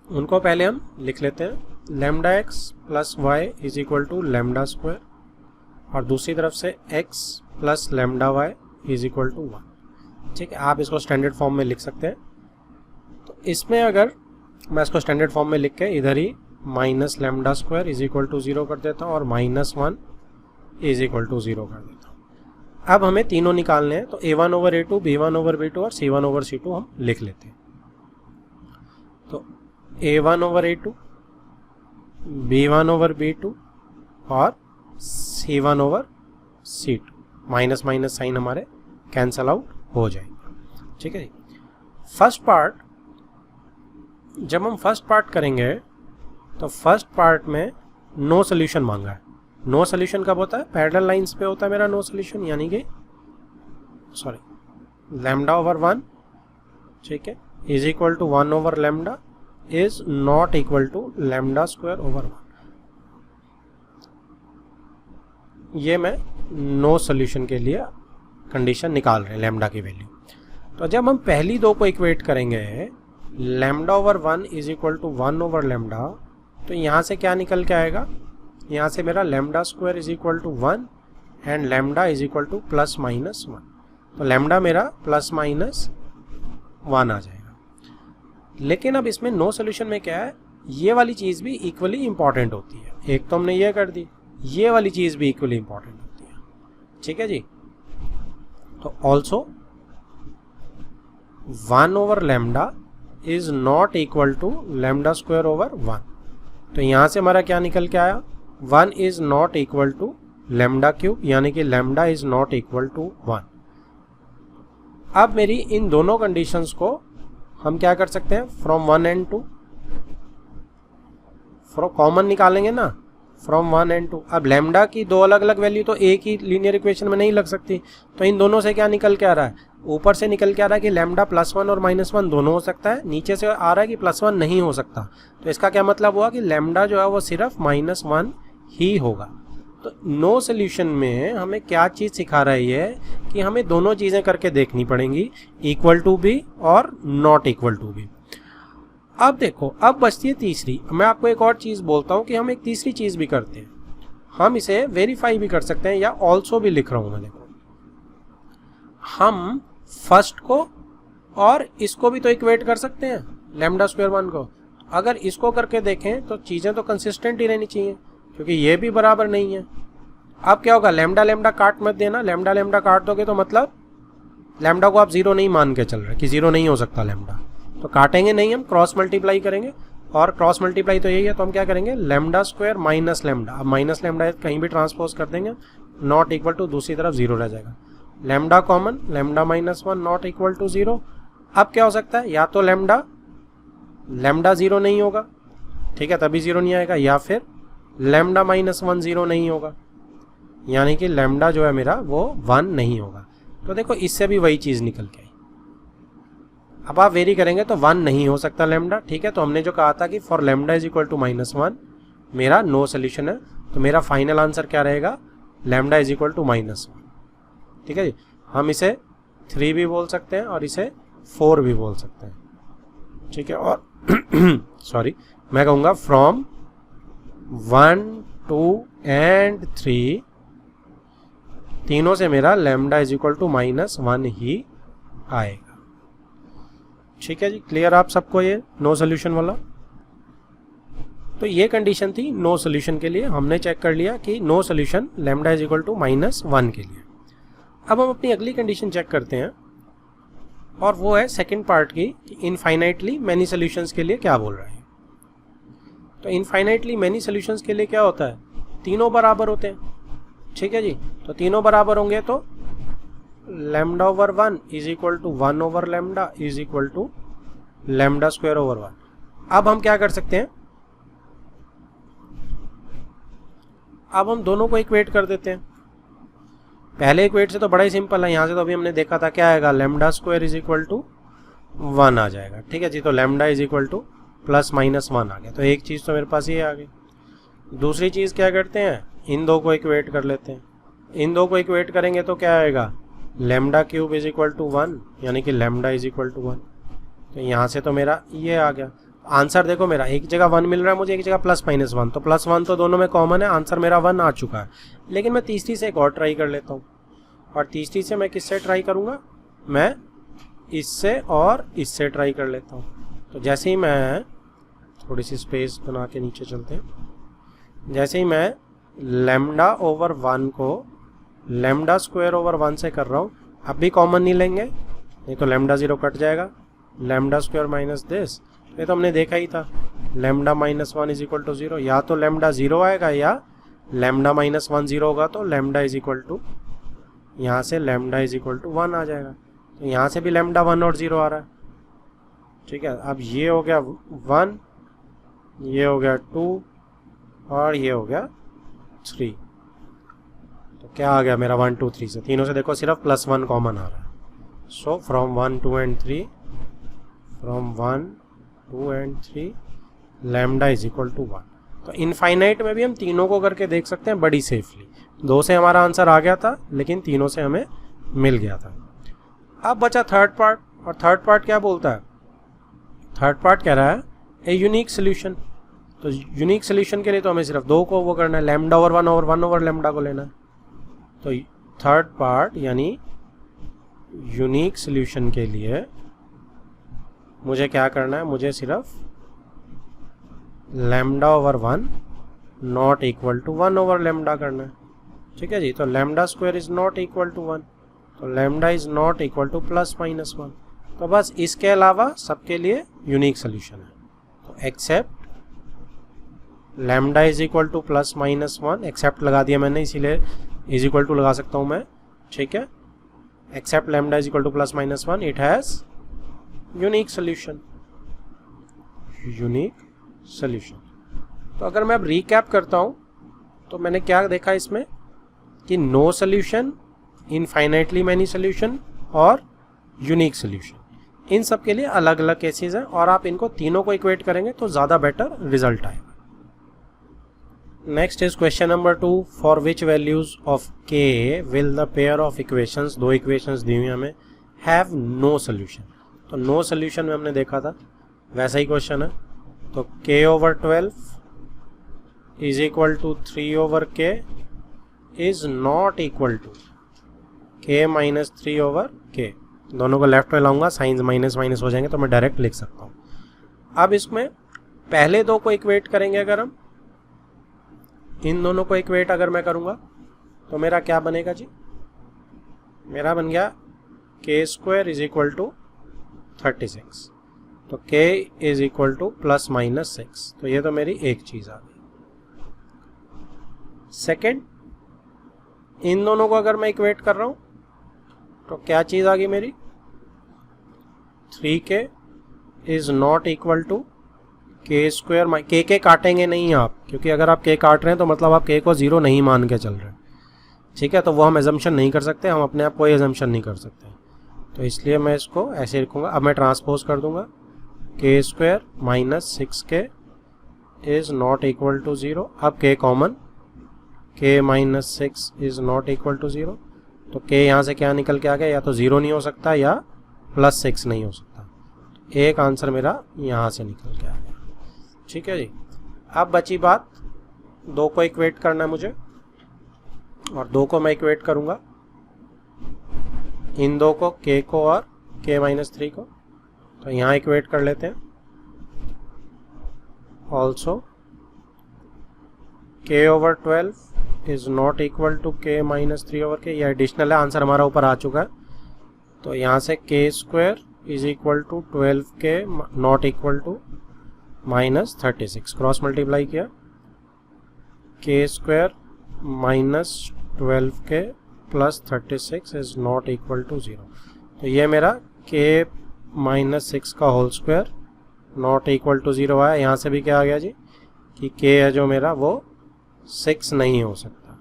उनको पहले हम लिख लेते हैं। Lambda x plus y is equal to lambda square, और दूसरी तरफ से x plus lambda y is equal to 1, ठीक है। आप इसको स्टैंडर्ड फॉर्म में लिख सकते हैं। तो इसमें अगर मैं इसको स्टैंडर्ड फॉर्म में लिख के इधर ही minus lambda square is equal to 0 कर देता हूँ और -1 इज इक्वल टू 0 कर देता हूँ। अब हमें तीनों निकालने हैं, तो a1 over a2, b1 over b2 और c1 ओवर c2 हम लिख लेते हैं। तो a1 over a2, b1 over b2 और c1 over c2, minus minus sign हमारे कैंसल आउट हो जाएंगे, ठीक है जी। फर्स्ट पार्ट, जब हम फर्स्ट पार्ट करेंगे तो फर्स्ट पार्ट में नो सोल्यूशन मांगा है। नो सोल्यूशन कब होता है, पैरेलल लाइंस पे होता है मेरा नो सोल्यूशन, यानी कि लैम्डा ओवर 1, ठीक है, is equal to 1 over lambda is not equal to lambda square over 1। ये मैं नो सोल्यूशन के लिए कंडीशन निकाल रहे हैं लैम्डा की वैल्यू। तो जब हम पहली दो को इक्वेट करेंगे, lambda over 1 is equal to 1 over lambda, तो यहाँ से क्या निकल के आएगा, यहाँ से मेरा lambda square is equal to 1 and lambda is equal to plus minus 1। तो लैम्डा मेरा प्लस माइनस 1 आ जाएगा। लेकिन अब इसमें नो सोल्यूशन में क्या है, ये वाली चीज़ भी इक्वली इंपॉर्टेंट होती है। एक तो हमने ये कर दी, ये वाली चीज़ भी इक्वली इंपॉर्टेंट होती है, ठीक है जी। तो also 1 over lambda is not equal to lambda square over 1। तो यहाँ से हमारा क्या निकल के आया, 1 is not equal to lambda cube, यानी कि lambda is not equal to 1। अब मेरी इन दोनों कंडीशंस को हम क्या कर सकते हैं, फ्रॉम 1 and 2, फ्रॉम कॉमन निकालेंगे ना, फ्रॉम 1 and 2। अब लैम्डा की दो अलग अलग वैल्यू तो एक ही लीनियर इक्वेशन में नहीं लग सकती, तो इन दोनों से क्या निकल के आ रहा है, ऊपर से निकल के आ रहा है कि लैम्डा +1 और -1 दोनों हो सकता है, नीचे से आ रहा है कि +1 नहीं हो सकता। तो इसका क्या मतलब हुआ कि लैम्डा जो है वो सिर्फ -1 ही होगा। तो नो सोल्यूशन में हमें क्या चीज़ सिखा रही है कि हमें दोनों चीज़ें करके देखनी पड़ेंगी, इक्वल टू भी और नॉट इक्वल टू भी। अब देखो, अब बचती है तीसरी। मैं आपको एक और चीज़ बोलता हूँ कि हम एक तीसरी चीज़ भी करते हैं, हम इसे वेरीफाई भी कर सकते हैं, या ऑल्सो भी लिख रहा हूँ मैं। देखो, हम फर्स्ट को और इसको भी तो इक्वेट कर सकते हैं, लैम्डा स्क्वायर 1 को। अगर इसको करके देखें तो चीज़ें तो कंसिस्टेंट ही रहनी चाहिए, क्योंकि ये भी बराबर नहीं है। अब क्या होगा, लैम्डा लैम्डा काट मत देना, लैम्डा लैम्डा काट दोगे तो मतलब लैम्डा को आप 0 नहीं मान के चल रहे कि 0 नहीं हो सकता लैम्डा, तो काटेंगे नहीं, हम क्रॉस मल्टीप्लाई करेंगे और क्रॉस मल्टीप्लाई तो यही है, तो हम क्या करेंगे लेमडा स्क्वायर माइनस लेमडा, अब माइनस लेमडा कहीं भी ट्रांसपोज कर देंगे, नॉट इक्वल टू दूसरी तरफ 0 रह जाएगा, lambda common, lambda minus 1 not equal to 0। अब क्या हो सकता है, या तो लेमडा 0 नहीं होगा, ठीक है, तभी 0 नहीं आएगा, या फिर लेमडा माइनस 1 0 नहीं होगा, यानी कि लेमडा जो है मेरा वो 1 नहीं होगा। तो देखो इससे भी वही चीज़ निकल के आई। अब आप वेरी करेंगे तो 1 नहीं हो सकता लेमडा, ठीक है, तो हमने जो कहा था कि for lambda is equal to -1 मेरा नो सोल्यूशन है, तो मेरा फाइनल आंसर क्या रहेगा, लेमडा इज इक्वल टू -1, ठीक है जी। हम इसे 3 भी बोल सकते हैं और इसे 4 भी बोल सकते हैं, ठीक है, और सॉरी मैं कहूँगा फ्रॉम 1 2 एंड 3 तीनों से मेरा लेमडा इज इक्वल टू -1 ही आएगा, ठीक है जी। क्लियर आप सबको ये नो सोल्यूशन वाला? तो ये कंडीशन थी नो सोल्यूशन के लिए, हमने चेक कर लिया कि no solution lambda is equal to -1 के लिए। अब हम अपनी अगली कंडीशन चेक करते हैं और वो है सेकंड पार्ट की, इनफाइनाइटली मैनी सोल्यूशंस के लिए क्या बोल रहा है। तो इनफाइनाइटली मैनी सोल्यूशंस के लिए क्या होता है, तीनों बराबर होते हैं, ठीक है जी। तो तीनों बराबर होंगे तो lambda over 1 is equal to 1 over lambda is equal to lambda square over 1। अब हम क्या कर सकते हैं, अब हम दोनों को इक्वेट कर देते हैं। पहले इक्वेट से तो बड़ा ही सिंपल है, यहाँ से तो अभी हमने देखा था क्या आएगा, lambda square is equal to 1 आ जाएगा, ठीक है जी। तो लेमडा इज इक्वल टू +-1 आ गया, तो एक चीज़ तो मेरे पास ये आ गई। दूसरी चीज़ क्या करते हैं, इन दो को इक्वेट कर लेते हैं। इन दो को इक्वेट करेंगे तो क्या आएगा, lambda cube is equal to 1, यानी कि लेमडा इज इक्वल टू 1। तो यहाँ से तो मेरा ये आ गया आंसर। देखो मेरा एक जगह 1 मिल रहा है मुझे, एक जगह +-1, तो +1 तो दोनों में कॉमन है, आंसर मेरा 1 आ चुका है। लेकिन मैं तीसरी से एक और ट्राई कर लेता हूँ, और तीसरी से मैं किससे ट्राई करूँगा, मैं इससे और इससे ट्राई कर लेता हूँ। तो जैसे ही मैं थोड़ी सी स्पेस बना के नीचे चलते हैं, जैसे ही मैं लेमडा ओवर 1 को लेमडा स्क्वायर ओवर 1 से कर रहा हूँ, अब भी कॉमन नहीं लेंगे, नहीं तो लेमडा 0 कट जाएगा, लेमडा स्क्वायर माइनस दिस, ये तो हमने देखा ही था, लेमडा -1 इज इक्वल टू 0, या तो लेमडा 0 आएगा या लेमडा -1 0 होगा, तो लेमडा इज इक्वल टू, यहाँ से लेमडा इज इक्वल टू 1 आ जाएगा। तो यहाँ से भी लेमडा 1 और 0 आ रहा है, ठीक है। अब ये हो गया 1, ये हो गया 2 और ये हो गया 3, तो क्या आ गया मेरा 1 2 3 से, तीनों से देखो सिर्फ +1 कॉमन आ रहा है। So from 1 2 and 3, from 1 2 and 3 lambda is equal to 1। तो इनफाइनाइट में भी हम तीनों को करके देख सकते हैं बड़ी सेफली। 2 से हमारा आंसर आ गया था, लेकिन तीनों से हमें मिल गया था। अब बचा थर्ड पार्ट, और थर्ड पार्ट क्या बोलता है, थर्ड पार्ट कह रहा है ए यूनिक सोल्यूशन। तो यूनिक सोल्यूशन के लिए तो हमें सिर्फ 2 को वो करना है, लेमडा ओवर 1 और 1 ओवर लेमडा को लेना है। तो थर्ड पार्ट यानी यूनिक सोल्यूशन के लिए मुझे क्या करना है, मुझे सिर्फ lambda over 1 not equal to 1 over lambda करना है, ठीक है जी। तो lambda square is not equal to 1, तो lambda is not equal to +-1। तो बस इसके अलावा सबके लिए यूनिक सोल्यूशन है। तो except lambda is equal to +-1, except लगा दिया मैंने, इसीलिए इज इक्वल टू लगा सकता हूँ मैं, ठीक है। Except lambda is equal to +-1, it has unique solution, unique solution. तो अगर मैं अब रिकैप करता हूँ तो मैंने क्या देखा इसमें कि no solution, infinitely many solution और यूनिक सोल्यूशन, इन सब के लिए अलग अलग केसेस हैं, और आप इनको तीनों को इक्वेट करेंगे तो ज़्यादा बेटर रिजल्ट आएगा। Next is question number 2, for which values of K will the pair of equations, 2 equations दी हुई हमें, हैव नो सोल्यूशन। तो नो सोल्यूशन में हमने देखा था वैसा ही क्वेश्चन है। तो k over 12 is equal to 3 over k is not equal to k minus 3 over k। दोनों को लेफ्ट में लाऊंगा, साइंस माइनस माइनस हो जाएंगे, तो मैं डायरेक्ट लिख सकता हूँ। अब इसमें पहले 2 को इक्वेट करेंगे, अगर हम इन दोनों को इक्वेट अगर मैं करूँगा तो मेरा क्या बनेगा जी, मेरा बन गया k² इज इक्वल टू 36। तो k is equal to plus minus 6। तो ये तो मेरी एक चीज़ आ गई। सेकेंड, इन दोनों को अगर मैं इक्वेट कर रहा हूँ तो क्या चीज़ आ गई मेरी, 3k is not equal to k square. K काटेंगे नहीं आप, क्योंकि अगर आप के काट रहे हैं तो मतलब आप के को 0 नहीं मान के चल रहे हैं, ठीक है। तो वो हम एजम्पशन नहीं कर सकते, हम अपने आप कोई एजम्पशन नहीं कर सकते, तो इसलिए मैं इसको ऐसे लिखूंगा। अब मैं ट्रांसपोज कर दूंगा, k square minus 6k is not equal to 0। अब k common, k minus 6 is not equal to 0। तो k यहाँ से क्या निकल के आ गया, या तो 0 नहीं हो सकता या प्लस 6 नहीं हो सकता। एक आंसर मेरा यहाँ से निकल के आ गया, ठीक है जी। अब बची बात, दो को इक्वेट करना है मुझे, और दो को मैं इक्वेट करूँगा, इन दो को, k को और k माइनस 3 को। तो यहाँ इक्वेट कर लेते हैं। Also k over 12 is not equal to k minus 3 over k। यह एडिशनल है, आंसर हमारा ऊपर आ चुका है। तो यहाँ से k square is equal to 12k not equal to minus 36। Cross multiply किया, k square minus 12k plus 36 is not equal to 0। तो ये मेरा k माइनस 6 का whole square not equal to 0 आया। यहाँ से भी क्या आ गया जी, कि k है जो मेरा वो 6 नहीं हो सकता,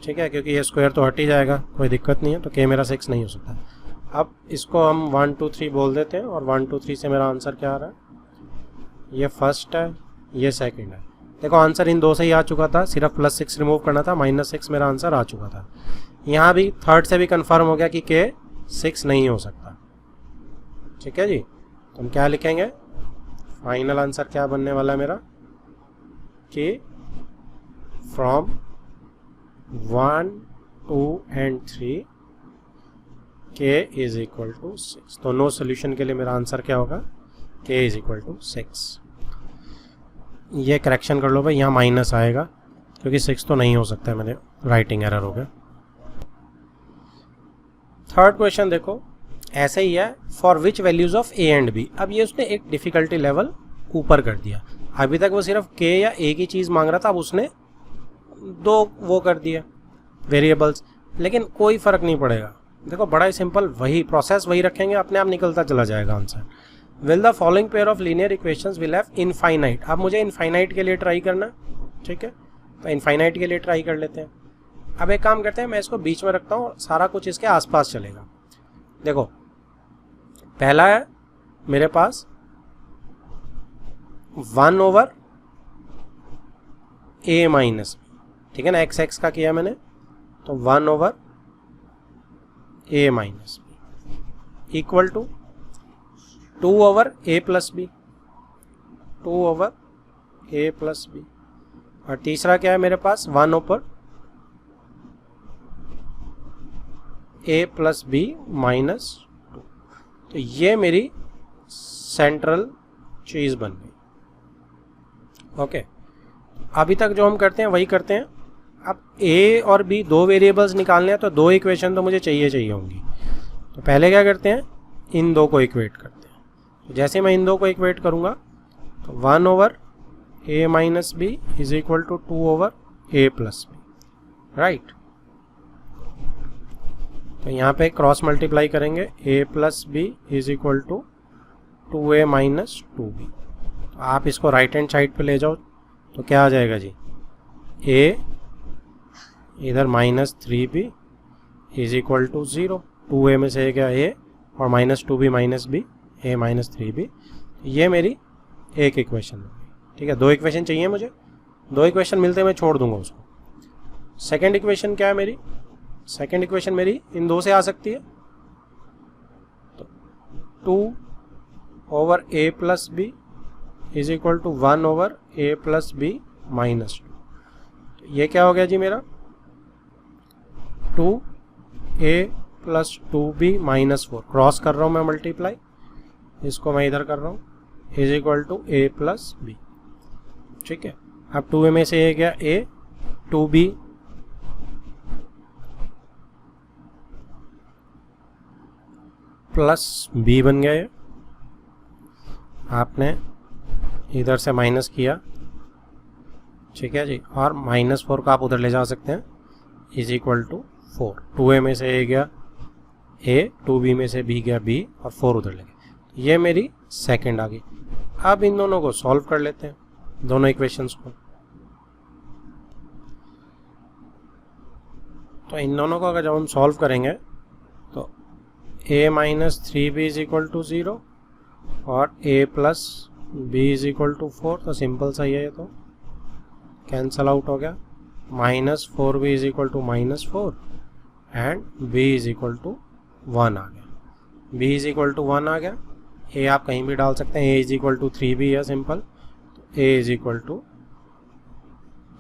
ठीक है, क्योंकि ये स्क्वायर तो हट ही जाएगा, कोई दिक्कत नहीं है। तो k मेरा 6 नहीं हो सकता। अब इसको हम 1 2 3 बोल देते हैं, और 1 2 3 से मेरा आंसर क्या आ रहा है, ये फर्स्ट है, ये सेकंड है। देखो आंसर इन दो से ही आ चुका था, सिर्फ प्लस 6 रिमूव करना था, माइनस 6 मेरा आंसर आ चुका था। यहाँ भी थर्ड से भी कंफर्म हो गया कि k 6 नहीं हो सकता, ठीक है जी। तो हम क्या लिखेंगे, फाइनल आंसर क्या बनने वाला है मेरा, कि from 1 2 and 3 k is equal to 6। तो नो सोल्यूशन के लिए मेरा आंसर क्या होगा, k इज इक्वल टू 6। ये करेक्शन कर लो भाई, यहाँ माइनस आएगा क्योंकि 6 तो नहीं हो सकता है, मेरे राइटिंग एरर हो गया। थर्ड क्वेश्चन देखो, ऐसे ही है, for which values of a and b। अब ये उसने एक डिफिकल्टी लेवल ऊपर कर दिया। अभी तक वो सिर्फ k या a की चीज़ मांग रहा था, अब उसने दो वो कर दिया वेरिएबल्स, लेकिन कोई फ़र्क नहीं पड़ेगा। देखो बड़ा ही सिंपल, वही प्रोसेस वही रखेंगे, अपने आप निकलता चला जाएगा answer. Will the following pair of linear equations will have infinite. अब मुझे इनफाइनाइट के लिए ट्राई करना, ठीक है, तो इनफाइनाइट के लिए ट्राई कर लेते हैं। अब एक काम करते हैं, मैं इसको बीच में रखता हूँ, सारा कुछ इसके आसपास चलेगा। देखो पहला है मेरे पास 1 ओवर a माइनस, ठीक है ना, एक्स एक्स का किया मैंने, तो 1 over a minus b equal to 2 over a plus b, 2 over a plus b. और तीसरा क्या है मेरे पास, 1 over a plus b minus 2। तो ये मेरी सेंट्रल चीज़ बन गई। ओके, अभी तक जो हम करते हैं वही करते हैं। अब a और b दो वेरिएबल्स निकालने हैं, तो दो इक्वेशन तो मुझे चाहिए होंगी। तो पहले क्या करते हैं, इन दो को इक्वेट करते हैं। तो जैसे मैं इन दो को इक्वेट करूँगा, तो 1 over a minus B is equal to 2 over a plus b, right. तो यहाँ पे क्रॉस मल्टीप्लाई करेंगे, a plus b is equal to 2a minus 2b। तो आप इसको राइट हैंड साइड पे ले जाओ, तो क्या आ जाएगा जी, a इधर minus 3b is equal to 0। 2a में से गया a और minus 2b minus b, a minus 3b। ये मेरी एक इक्वेशन है, ठीक है। दो इक्वेशन चाहिए मुझे, दो इक्वेशन मिलते मैं छोड़ दूंगा उसको। सेकंड इक्वेशन क्या है मेरी, सेकंड इक्वेशन मेरी इन दो से आ सकती है, तो 2 over a plus b is equal to 1 over a plus b minus 2। तो ये क्या हो गया जी मेरा, 2a plus 2b minus 4। Cross कर रहा हूँ मैं मल्टीप्लाई, इसको मैं इधर कर रहा हूँ, is equal to a plus b, ठीक है। अब 2a में से ये गया a, 2b प्लस b बन गया ये, आपने इधर से माइनस किया, ठीक है जी, और -4 को आप उधर ले जा सकते हैं, इज इक्वल टू 4। 2a में से a गया a, 2b में से b गया b, और 4 उधर ले गया। ये मेरी सेकंड आ गई। अब इन दोनों को सॉल्व कर लेते हैं, दोनों इक्वेशंस को। तो इन दोनों को अगर जब हम सॉल्व करेंगे तो a minus 3b is equal to 0 और a plus b is equal to 4। तो सिंपल सा ही है, ये तो कैंसल आउट हो गया। -4b is equal to -4 and b is equal to 1 आ गया। b इज इक्वल टू 1 आ गया। a आप कहीं भी डाल सकते हैं, a is equal to 3b है सिंपल, तो a इज इक्वल टू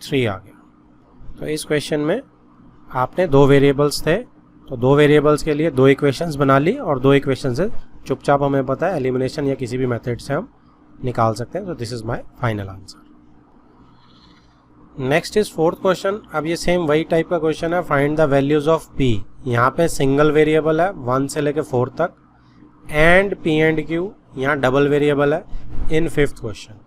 3 आ गया। तो इस क्वेश्चन में आपने दो वेरिएबल्स थे, तो दो वेरिएबल्स के लिए दो इक्वेशंस बना ली, और दो इक्वेशन से चुपचाप हमें पता है एलिमिनेशन या किसी भी मेथड से हम निकाल सकते हैं। तो this is my final answer. Next is fourth question. अब ये सेम वही टाइप का क्वेश्चन है, find the values of p। यहाँ पे सिंगल वेरिएबल है 1 से लेके 4 तक, एंड p एंड q यहाँ डबल वेरिएबल है इन फिफ्थ क्वेश्चन,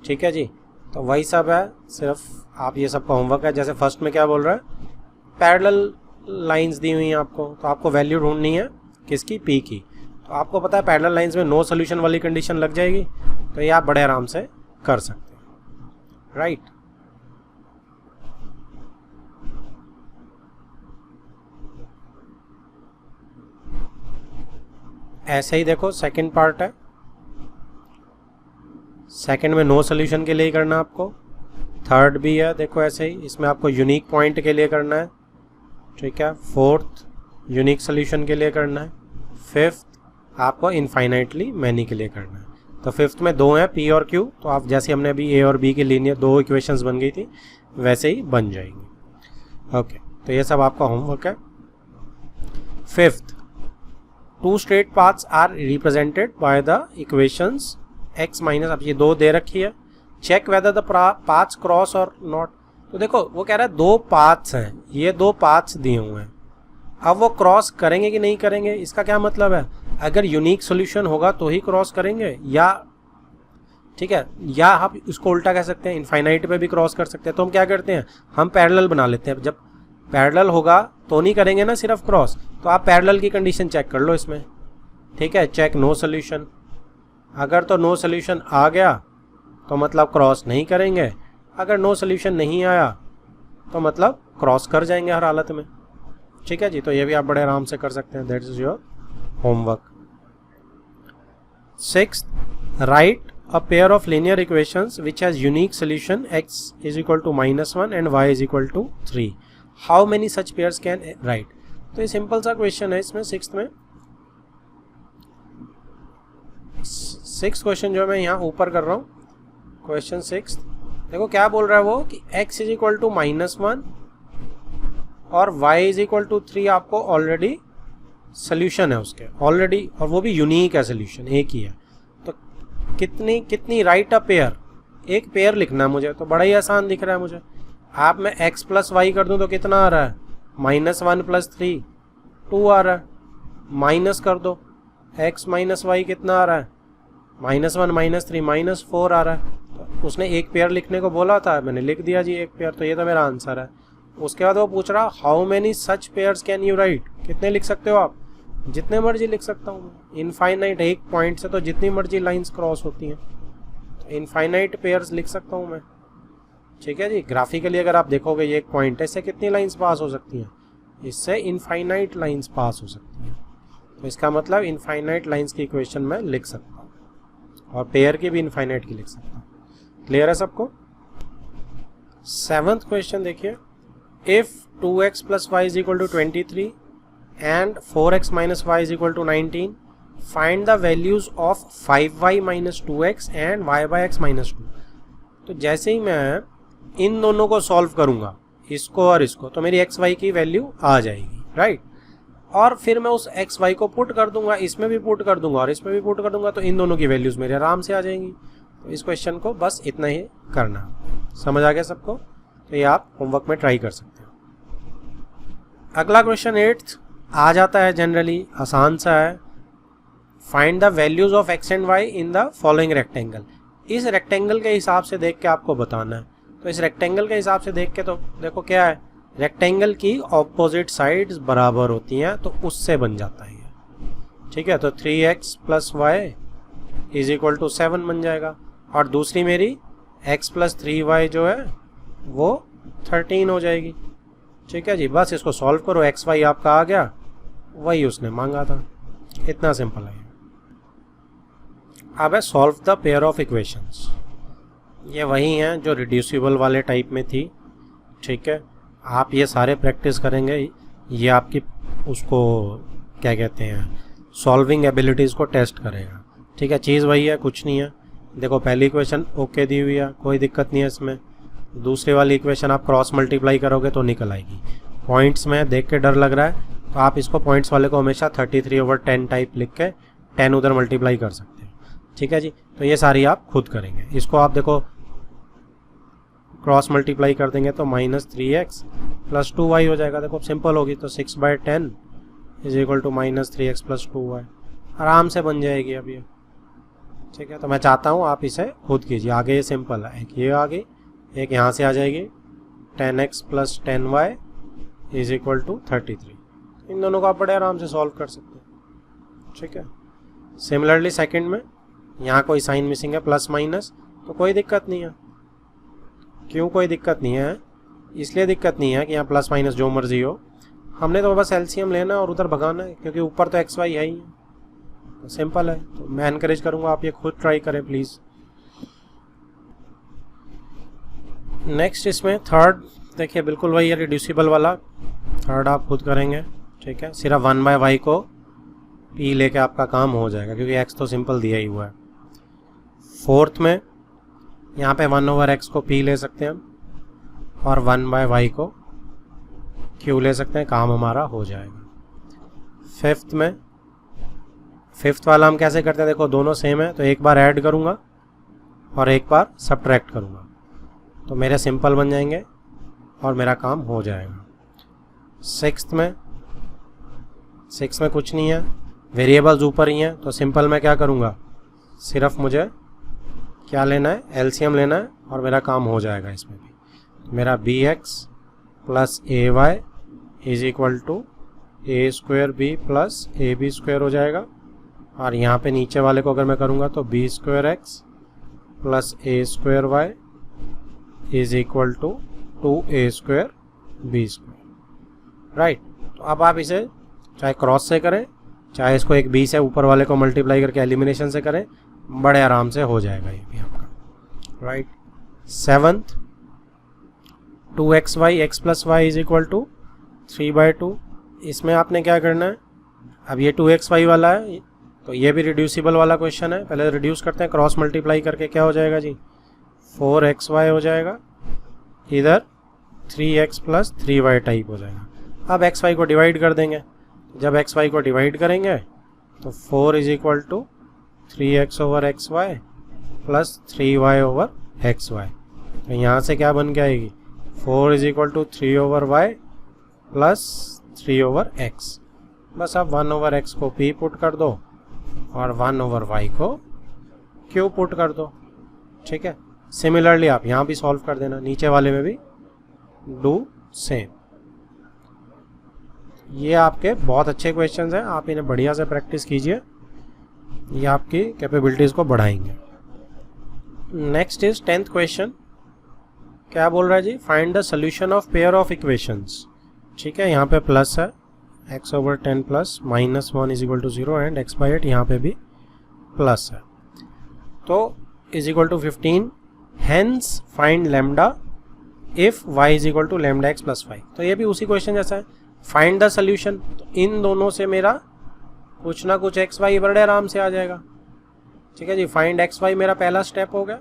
ठीक है जी। तो वही सब है, सिर्फ आप ये सब का होमवर्क है। जैसे फर्स्ट में क्या बोल रहा है, पैरेलल लाइंस दी हुई हैं आपको, तो आपको वैल्यू ढूंढनी है किसकी, p की। तो आपको पता है पैरेलल लाइंस में नो सोल्यूशन वाली कंडीशन लग जाएगी, तो ये आप बड़े आराम से कर सकते हैं, राइट। ऐसे ही देखो सेकंड पार्ट है, सेकंड में नो सोल्यूशन के लिए ही करना आपको। थर्ड भी है, देखो ऐसे ही, इसमें आपको यूनिक पॉइंट के लिए करना है, ठीक है। फोर्थ यूनिक सोल्यूशन के लिए करना है। फिफ्थ आपको इनफाइनाइटली मैनी के लिए करना है। तो फिफ्थ में दो हैं p और q, तो आप जैसे हमने अभी a और b के लीनियर दो इक्वेशंस बन गई थी वैसे ही बन जाएंगी। ओके, तो ये सब आपका होमवर्क है। Fifth, two straight paths are represented by the equations x minus, अब ये दो दे रखी है, check whether the paths cross or not. तो देखो वो कह रहा है दो पाथ्स हैं, ये दो पाथ्स दिए हुए हैं, अब वो क्रॉस करेंगे कि नहीं करेंगे, इसका क्या मतलब है। अगर यूनिक सॉल्यूशन होगा तो ही क्रॉस करेंगे, या ठीक है, या आप इसको उल्टा कह सकते हैं, इनफाइनाइट पे भी क्रॉस कर सकते हैं। तो हम क्या करते हैं, हम पैरेलल बना लेते हैं। जब पैरेलल होगा तो नहीं करेंगे ना सिर्फ क्रॉस, तो आप पैरेलल की कंडीशन चेक कर लो इसमें, ठीक है। चेक नो सोल्यूशन, अगर तो नो सोल्यूशन आ गया तो मतलब क्रॉस नहीं करेंगे, अगर नो सोल्यूशन नहीं आया तो मतलब क्रॉस कर जाएंगे हर हालत में, ठीक है जी। तो ये भी आप बड़े आराम से कर सकते हैं, that is your homework. Sixth, right a pair of linear equations which has unique solution x is equal to -1 and y is equal to 3. How many such pairs can write? तो ये सिंपल सा question है इसमें sixth में। Sixth question जो मैं यहाँ ऊपर कर रहा हूँ, क्वेश्चन सिक्स्थ, देखो क्या बोल रहा है वो कि x इज इक्वल टू -1 और y इज इक्वल टू 3 आपको ऑलरेडी सोल्यूशन है उसके ऑलरेडी, और वो भी यूनिक है सोल्यूशन, एक ही है। तो कितनी राइट अ पेयर, एक पेयर लिखना है मुझे, तो बड़ा ही आसान दिख रहा है मुझे। आप मैं x प्लस वाई कर दूं तो कितना आ रहा है, -1 + 3 2 आ रहा है। माइनस कर दो, x माइनस वाई कितना आ रहा है, -1 - 3 -4 आ रहा है। तो उसने एक पेयर लिखने को बोला था, मैंने लिख दिया जी एक पेयर, तो ये तो मेरा आंसर है। उसके बाद वो पूछ रहा how many such pairs can you right, कितने लिख सकते हो आप, जितने मर्जी लिख सकता हूँ मैं। इनफाइनाइट एक पॉइंट से तो जितनी मर्जी लाइंस क्रॉस होती हैं, तो इनफाइनाइट पेयर्स लिख सकता हूँ मैं, ठीक है जी। ग्राफिकली अगर आप देखोगे ये एक पॉइंट है, इससे कितनी लाइंस पास हो सकती हैं, इससे इनफाइनाइट लाइंस पास हो सकती हैं। तो इसका मतलब इनफाइनाइट लाइंस की इक्वेशन में लिख सकता हूँ, और पेयर की भी इनफाइनाइट की लिख सकता हूँ। क्लियर है सबको। सेवंथ क्वेश्चन देखिए, if 2x + y = 23 and 4x - y = 19, find the values of 5y - 2x and y/x - 2। तो जैसे ही मैं इन दोनों को सॉल्व करूंगा, इसको और इसको, तो मेरी x y की वैल्यू आ जाएगी, राइट। और फिर मैं उस x y को पुट कर दूंगा, इसमें भी पुट कर दूंगा और इसमें भी पुट कर दूंगा, तो इन दोनों की वैल्यूज मेरे आराम से आ जाएंगी। तो इस क्वेश्चन को बस इतना ही करना। समझ आ गया सबको, तो ये आप होमवर्क में ट्राई कर सकते हो। अगला क्वेश्चन 8th आ जाता है जनरली, आसान सा है। Find the values of x and y in the following rectangle. इस रेक्टेंगल के हिसाब से देख के आपको बताना है। तो इस रेक्टेंगल के हिसाब से देख के, तो देखो क्या है, रेक्टेंगल की ऑपोजिट साइड्स बराबर होती हैं, तो उससे बन जाता है ये, ठीक है। तो 3x plus y is equal to 7 बन जाएगा, और दूसरी मेरी x प्लस 3y जो है वो 13 हो जाएगी, ठीक है जी। बस इसको सॉल्व करो, एक्स वाई आपका आ गया, वही उसने मांगा था, इतना सिंपल है। अब है solve the pair of equations. ये वही हैं जो रिड्यूसिबल वाले टाइप में थी, ठीक है। आप ये सारे प्रैक्टिस करेंगे, ये आपकी उसको क्या कहते हैं, सॉल्विंग एबिलिटीज़ को टेस्ट करेगा, ठीक है। चीज़ वही है, कुछ नहीं है। देखो पहली इक्वेशन ओके दी हुई है, कोई दिक्कत नहीं है इसमें। दूसरी वाली इक्वेशन आप क्रॉस मल्टीप्लाई करोगे तो निकल आएगी। पॉइंट्स में देख के डर लग रहा है तो आप इसको पॉइंट्स वाले को हमेशा 33/10 टाइप लिख के 10 उधर मल्टीप्लाई कर सकते हो, ठीक है जी। तो ये सारी आप खुद करेंगे। इसको आप देखो क्रॉस मल्टीप्लाई कर देंगे तो -3x प्लस 2y हो जाएगा। देखो सिंपल होगी, तो 6/10 is equal to -3x plus 2y, आराम से बन जाएगी अब ये, ठीक है। तो मैं चाहता हूँ आप इसे खुद कीजिए। आगे ये सिंपल है, एक ये आ गई, एक यहाँ से आ जाएगी 10x plus 10y is equal to 33। इन दोनों को आप बड़े आराम से सॉल्व कर सकते हैं, ठीक है। सिमिलरली सेकंड में यहाँ कोई साइन मिसिंग है, प्लस माइनस, तो कोई दिक्कत नहीं है। क्यों कोई दिक्कत नहीं है? इसलिए दिक्कत नहीं है कि यहाँ प्लस माइनस जो मर्जी हो, हमने तो बस एलसीएम लेना है और उधर भगाना है, क्योंकि ऊपर तो एक्स वाई है ही, तो सिंपल है। तो मैं एनकरेज करूँगा आप ये खुद ट्राई करें प्लीज़। नेक्स्ट इसमें थर्ड देखिए बिल्कुल वही है, रिड्यूसिबल वाला। थर्ड आप खुद करेंगे, ठीक है। सिर्फ 1/y को p लेके आपका काम हो जाएगा, क्योंकि x तो सिंपल दिया ही हुआ है। फोर्थ में यहाँ पे 1/x को p ले सकते हैं हम, और 1/y को q ले सकते हैं, काम हमारा हो जाएगा। फिफ्थ में, फिफ्थ वाला हम कैसे करते हैं, देखो दोनों सेम है, तो एक बार ऐड करूँगा और एक बार सब्ट्रैक्ट करूँगा, तो मेरे सिंपल बन जाएंगे और मेरा काम हो जाएगा। सिक्स्थ में कुछ नहीं है, वेरिएबल्स ऊपर ही हैं, तो सिंपल मैं क्या करूँगा, सिर्फ मुझे क्या लेना है, एलसीएम लेना है, और मेरा काम हो जाएगा इसमें भी। तो मेरा bx plus ay is equal to a² plus ab² हो जाएगा, और यहाँ पे नीचे वाले को अगर मैं करूँगा तो b² plus a² is equal to 2a² b², right. तो अब आप इसे चाहे क्रॉस से करें, चाहे इसको एक b से ऊपर वाले को मल्टीप्लाई करके एलिमिनेशन से करें, बड़े आराम से हो जाएगा ये भी आपका, right. Seventh 2xy x plus y is equal to 3/2। इसमें आपने क्या करना है, अब ये 2xy वाला है, तो ये भी रिड्यूसिबल वाला क्वेश्चन है। पहले रिड्यूस करते हैं, क्रॉस मल्टीप्लाई करके क्या हो जाएगा जी, 4xy हो जाएगा, इधर 3x प्लस 3y टाइप हो जाएगा। अब xy को डिवाइड कर देंगे, जब xy को डिवाइड करेंगे तो 4 is equal to 3x over xy plus 3y over xy। तो यहाँ से क्या बन के आएगी, 4 is equal to 3 over y plus 3 over x। बस अब 1 ओवर x को p पुट कर दो और 1 ओवर y को q पुट कर दो, ठीक है। सिमिलरली आप यहाँ भी सॉल्व कर देना, नीचे वाले में भी डू सेम। ये आपके बहुत अच्छे क्वेश्चंस हैं, आप इन्हें बढ़िया से प्रैक्टिस कीजिए, ये आपकी कैपेबिलिटीज़ को बढ़ाएंगे। Next is 10th question. क्या बोल रहा है ji, find the solution of pair of equations, ठीक है। यहाँ पे प्लस है, x over 10 plus -1 is equal to 0 and x/8 यहाँ पे भी प्लस है, तो is equal to 15। Hence find lambda if y is equal to lambda x plus 5। तो ये भी उसी क्वेश्चन जैसा है, फाइंड द सोल्यूशन। तो इन दोनों से मेरा कुछ ना कुछ एक्स वाई बड़े आराम से आ जाएगा, ठीक है जी। फाइंड एक्स वाई मेरा पहला स्टेप हो गया।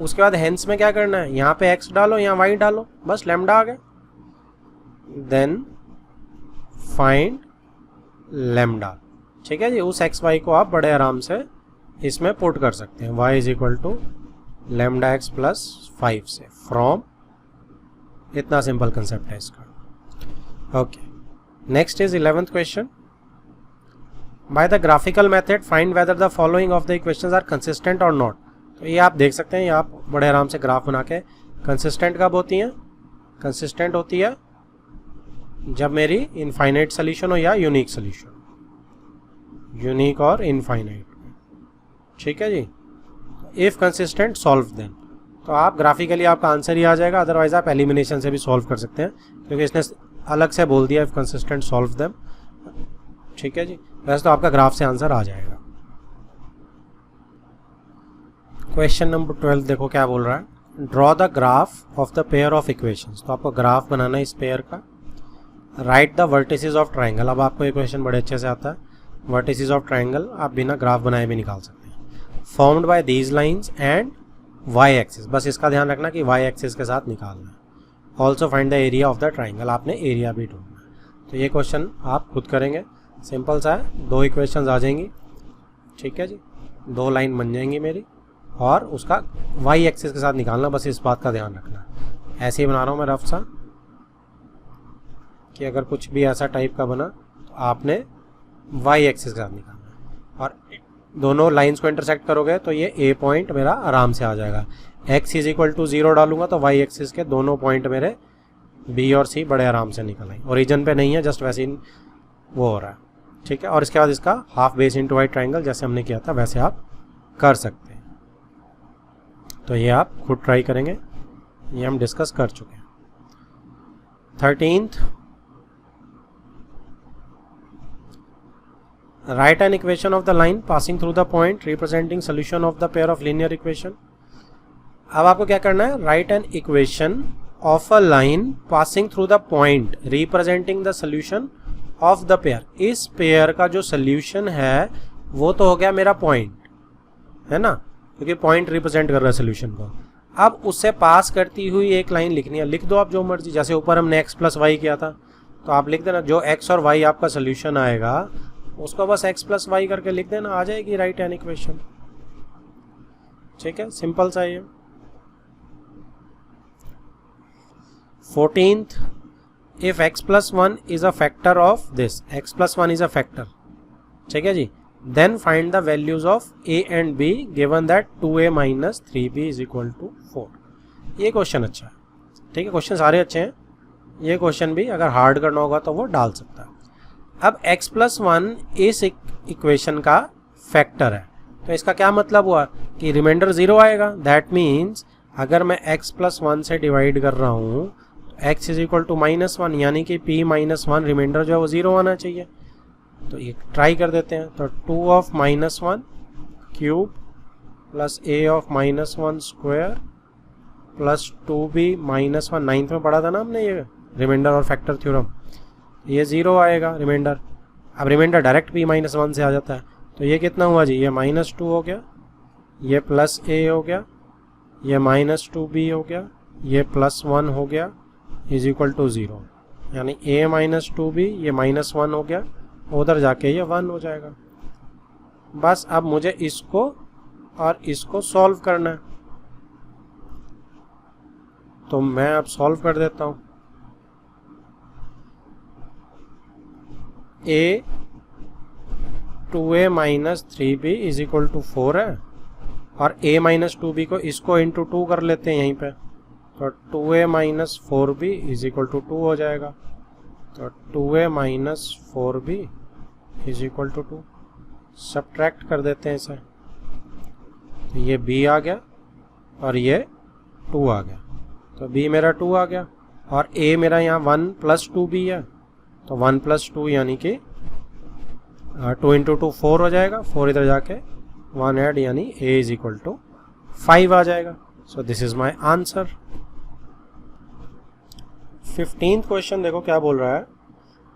उसके बाद हेंस में क्या करना है, यहाँ पे x डालो, यहाँ y डालो, बस लैम्डा आ गया। देन फाइंड लैम्डा, ठीक है जी। उस एक्स वाई को आप बड़े आराम से इसमें पुट कर सकते हैं, y is equal to lambda x plus 5 से, फ्रॉम, इतना सिंपल कंसेप्ट है इसका, okay. Next is 11th question. By the graphical method find whether the following of the equations are consistent और नॉट। तो ये आप देख सकते हैं, ये आप बड़े आराम से ग्राफ बना के, कंसिस्टेंट कब होती हैं, कंसिस्टेंट होती है जब मेरी इनफाइनाइट सोल्यूशन हो या यूनिक सोल्यूशन, यूनिक और इनफाइनाइट, ठीक है जी। इफ कंसिस्टेंट सॉल्व देम, तो आप ग्राफिकली आपका आंसर ही आ जाएगा, अदरवाइज आप एलिमिनेशन से भी सॉल्व कर सकते हैं, क्योंकि इसने अलग से बोल दिया इफ कंसिस्टेंट सॉल्व देम, ठीक है जी। वैसे तो आपका ग्राफ से आंसर आ जाएगा। क्वेश्चन नंबर 12 देखो क्या बोल रहा है, draw the graph of the pair of equations. तो आपको ग्राफ बनाना है इस पेयर का। Right the vertices of triangle. अब आपको ये क्वेश्चन बड़े अच्छे से आता है, वर्टिसेस ऑफ ट्राइंगल आप बिना ग्राफ बनाए भी निकाल सकते हैं। Formed by these lines and y axis, बस इसका ध्यान रखना कि वाई एक्सिस के साथ निकालना है। Also find the area of the triangle, आपने एरिया भी ढूंढना है। तो ये क्वेश्चन आप खुद करेंगे, सिंपल सा है, 2 इक्वेशंस आ जाएंगी, ठीक है जी, 2 लाइन बन जाएंगी मेरी, और उसका वाई एक्सिस के साथ निकालना, बस इस बात का ध्यान रखना। ऐसे ही बना रहा हूँ मैं रफ सा, कि अगर कुछ भी ऐसा टाइप का बना तो आपने वाई एक्सिस के साथ निकालना है, और दोनों लाइंस को इंटरसेक्ट करोगे तो ये ए पॉइंट मेरा आराम से आ जाएगा। x इज इक्वल टू 0 डालूंगा तो वाई एक्सिस के दोनों पॉइंट मेरे बी और सी बड़े आराम से निकल आए। ओरिजिन पे नहीं है, जस्ट वैसे ही वो हो रहा है, ठीक है। और इसके बाद इसका half base into y triangle जैसे हमने किया था वैसे आप कर सकते हैं। तो ये आप खुद ट्राई करेंगे, ये हम डिस्कस कर चुके हैं। 13th, write an equation of the line passing through the point representing solution of the pair of linear equation। अब आपको क्या करना है, write an equation of a line passing through the point representing the solution of the pair। इस pair का जो solution है वो तो हो गया मेरा पॉइंट, है ना, क्योंकि पॉइंट रिप्रेजेंट कर रहा है सोल्यूशन को। अब उससे पास करती हुई एक लाइन लिखनी है, लिख दो आप जो मर्जी, जैसे ऊपर हमने x प्लस वाई किया था तो आप लिख देना, जो x और y आपका सोल्यूशन आएगा उसको बस x प्लस वाई करके लिख देना, आ जाएगी राइट एन इक्वेशन, ठीक है, सिंपल सा ये। 14th, if x plus 1 is a factor of this, x plus 1 is a factor, ठीक है जी, then find the values of a and b given that 2a minus 3b is equal to 4। ये question अच्छा है, ठीक है, question सारे अच्छे हैं, ये क्वेश्चन भी अगर हार्ड करना होगा तो वो डाल सकता है। अब x प्लस 1 इस इक्वेशन का फैक्टर है, तो इसका क्या मतलब हुआ कि रिमाइंडर 0 आएगा। दैट मीन्स अगर मैं x प्लस 1 से डिवाइड कर रहा हूँ तो x इज इक्वल टू -1, यानी कि p माइनस 1 रिमाइंडर जो है वो 0 आना चाहिए। तो ये ट्राई कर देते हैं, तो 2 of -1 cube plus a of -1 square plus 2b -1, 9th में पढ़ा था ना हमने ये रिमाइंडर और फैक्टर थ्योरम, ये 0 आएगा रिमाइंडर। अब रिमाइंडर डायरेक्ट p -1 से आ जाता है, तो ये कितना हुआ जी, ये -2 हो गया, ये प्लस a हो गया, ये -2b हो गया, ये +1 हो गया, इज इक्वल टू 0, यानी a -2b ये -1 हो गया, उधर जाके ये 1 हो जाएगा। बस अब मुझे इसको और इसको सॉल्व करना है, तो मैं अब सॉल्व कर देता हूँ। a 2a minus 3b is equal to 4 है, और a माइनस 2b को इसको इंटू 2 कर लेते हैं यहीं पे, तो 2a minus 4b is equal to 2 हो जाएगा। तो 2a minus 4b is equal to 2, subtract कर देते हैं इसे, तो ये b आ गया और ये 2 आ गया, तो b मेरा 2 आ गया, और a मेरा यहाँ 1 प्लस 2b है, तो 1 प्लस 2 यानी कि 2 इंटू 2 4 हो जाएगा, 4 इधर जाके 1 ऐड, यानी a इज इक्वल टू 5 आ जाएगा। So this is my answer. 15th question देखो क्या बोल रहा है,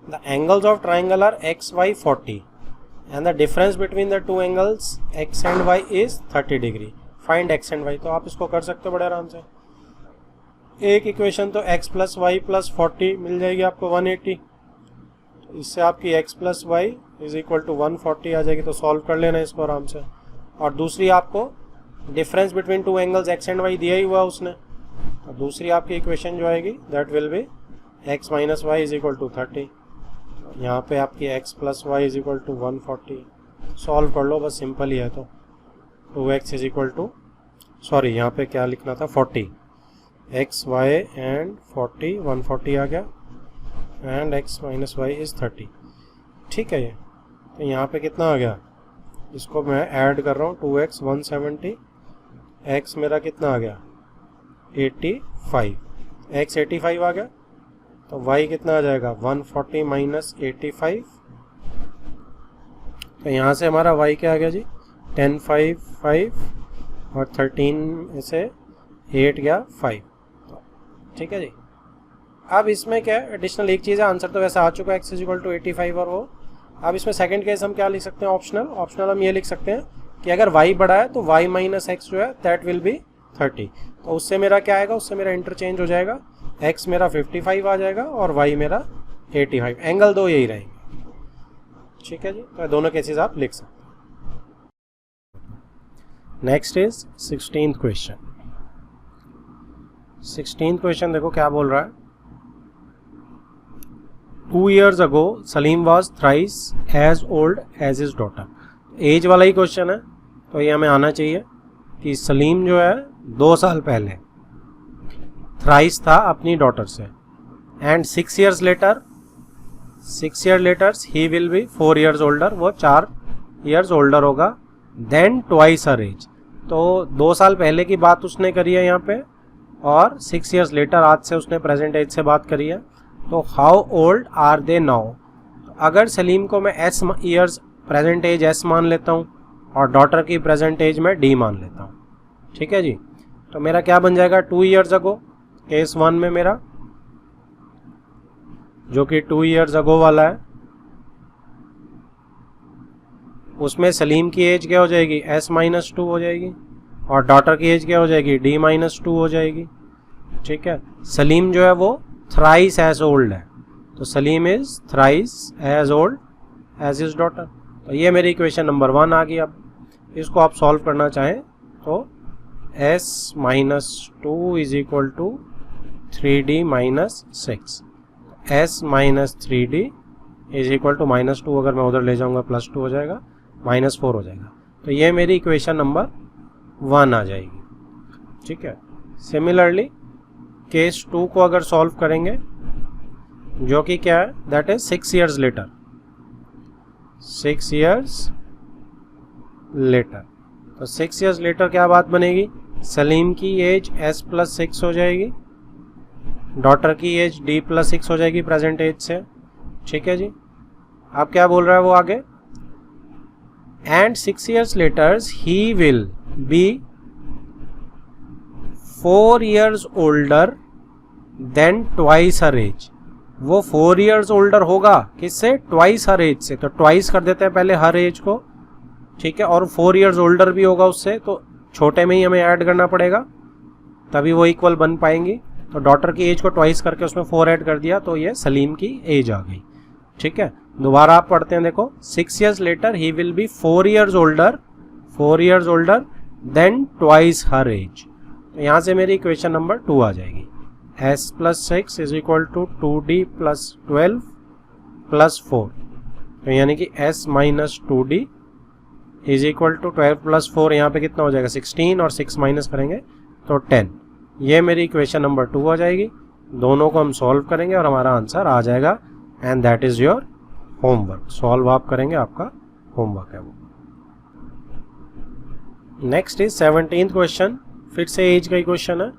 the angles of triangle are x, y 40 and the difference between the two angles x and y is 30 degree, find x and y। तो आप इसको कर सकते हो बड़े आराम से, एक इक्वेशन तो x प्लस वाई प्लस 40 मिल जाएगी आपको 180, तो इससे आपकी x plus y is equal to 140 आ जाएगी, तो सॉल्व कर लेना इसको आराम से। और दूसरी आपको difference between two angles x and y दिया ही हुआ उसने, तो दूसरी आपकी इक्वेशन जो आएगी that will be x minus y is equal to 30, यहाँ पे आपकी x plus y is equal to 140, solve कर लो बस, सिंपल ही है। तो 2x is equal to, sorry यहाँ पे क्या लिखना था, 40, x y एंड 40, 140 आ गया, and x minus y is 30। ठीक है, ये तो यहाँ पे कितना आ गया, इसको मैं ऐड कर रहा हूँ, 2x 170, x मेरा कितना आ गया 85, x 85 आ गया, तो y कितना आ जाएगा 140 माइनस 85, तो यहाँ से हमारा y क्या आ गया जी 10 5 5 और 13 से 8 गया 5। ठीक है जी। अब इसमें क्या है, एडिशनल एक चीज़ है, आंसर तो वैसे आ चुका है x इज इक्वल टू 85 और वो। अब इसमें सेकंड केस हम क्या लिख सकते हैं, ऑप्शनल हम ये लिख सकते हैं कि अगर y बड़ा है तो y माइनस एक्स जो है दैट विल बी 30, तो उससे मेरा क्या आएगा, उससे मेरा इंटरचेंज हो जाएगा, x मेरा 55 आ जाएगा और y मेरा 85, एंगल दो यही रहेंगे। ठीक है जी, तो दोनों केसेस आप लिख सकते हैं। Next is 16th question. 16th question देखो क्या बोल रहा है, 2 years ago Salim was thrice as old as his daughter। Age वाला ही क्वेश्चन है, तो ये हमें आना चाहिए कि सलीम जो है 2 साल पहले थ्राइस था अपनी डॉटर से, and 6 years later he will be 4 years older, वो 4 years older होगा, देन ट्वाइस हर एज। तो 2 साल पहले की बात उसने करी है यहाँ पे, और 6 years later आज से उसने प्रेजेंट एज से बात करी है। तो how old are they now, अगर सलीम को मैं s years present age s मान लेता हूँ और डॉटर की प्रेजेंट एज में d मान लेता हूँ। ठीक है जी, तो मेरा क्या बन जाएगा 2 years ago, केस 1 में मेरा जो कि 2 years ago वाला है, उसमें सलीम की एज क्या हो जाएगी s माइनस 2 हो जाएगी और डॉटर की एज क्या हो जाएगी d माइनस 2 हो जाएगी। ठीक है, सलीम जो है वो थ्राइस एज ओल्ड है, तो Salim is thrice as old as his daughter. तो ये मेरी इक्वेशन नंबर 1 आ गई। अब इसको आप सॉल्व करना चाहें तो s minus 2 is equal to 3d minus 6, s minus 3d is equal to minus 2, अगर मैं उधर ले जाऊंगा प्लस 2 हो जाएगा, माइनस 4 हो जाएगा। तो ये मेरी इक्वेशन नंबर 1 आ जाएगी। ठीक है, सिमिलरली केस 2 को अगर सॉल्व करेंगे, जो कि क्या है, that is 6 years later, 6 years later। तो 6 years later क्या बात बनेगी, सलीम की एज s प्लस 6 हो जाएगी, डॉटर की एज d प्लस 6 हो जाएगी प्रेजेंट एज से। ठीक है जी, अब क्या बोल रहा है वो आगे, and 6 years later he will be 4 years older than twice her age. वो 4 years older होगा किससे, ट्वाइस हर एज से, तो ट्वाइस कर देते हैं पहले हर एज को। ठीक है, और 4 years older भी होगा उससे, तो छोटे में ही हमें ऐड करना पड़ेगा तभी वो इक्वल बन पाएंगी। तो डॉटर की एज को ट्वाइस करके उसमें 4 ऐड कर दिया, तो ये सलीम की एज आ गई। ठीक है, दोबारा आप पढ़ते हैं, देखो 6 years later he will be 4 years older than twice her age. तो यहाँ से मेरी इक्वेशन नंबर 2 आ जाएगी, s plus 6 is equal to 2d plus 12 plus 4। तो यानी कि s minus 2d is equal to 12 plus 4, यहाँ पे कितना हो जाएगा 16, और 6 माइनस करेंगे तो 10। ये मेरी इक्वेशन नंबर 2 आ जाएगी। दोनों को हम सॉल्व करेंगे और हमारा आंसर आ जाएगा, and that is your homework. Solve आप करेंगे, आपका होमवर्क है वो। नेक्स्ट इज 17th क्वेश्चन, फिर से एज का ही क्वेश्चन है।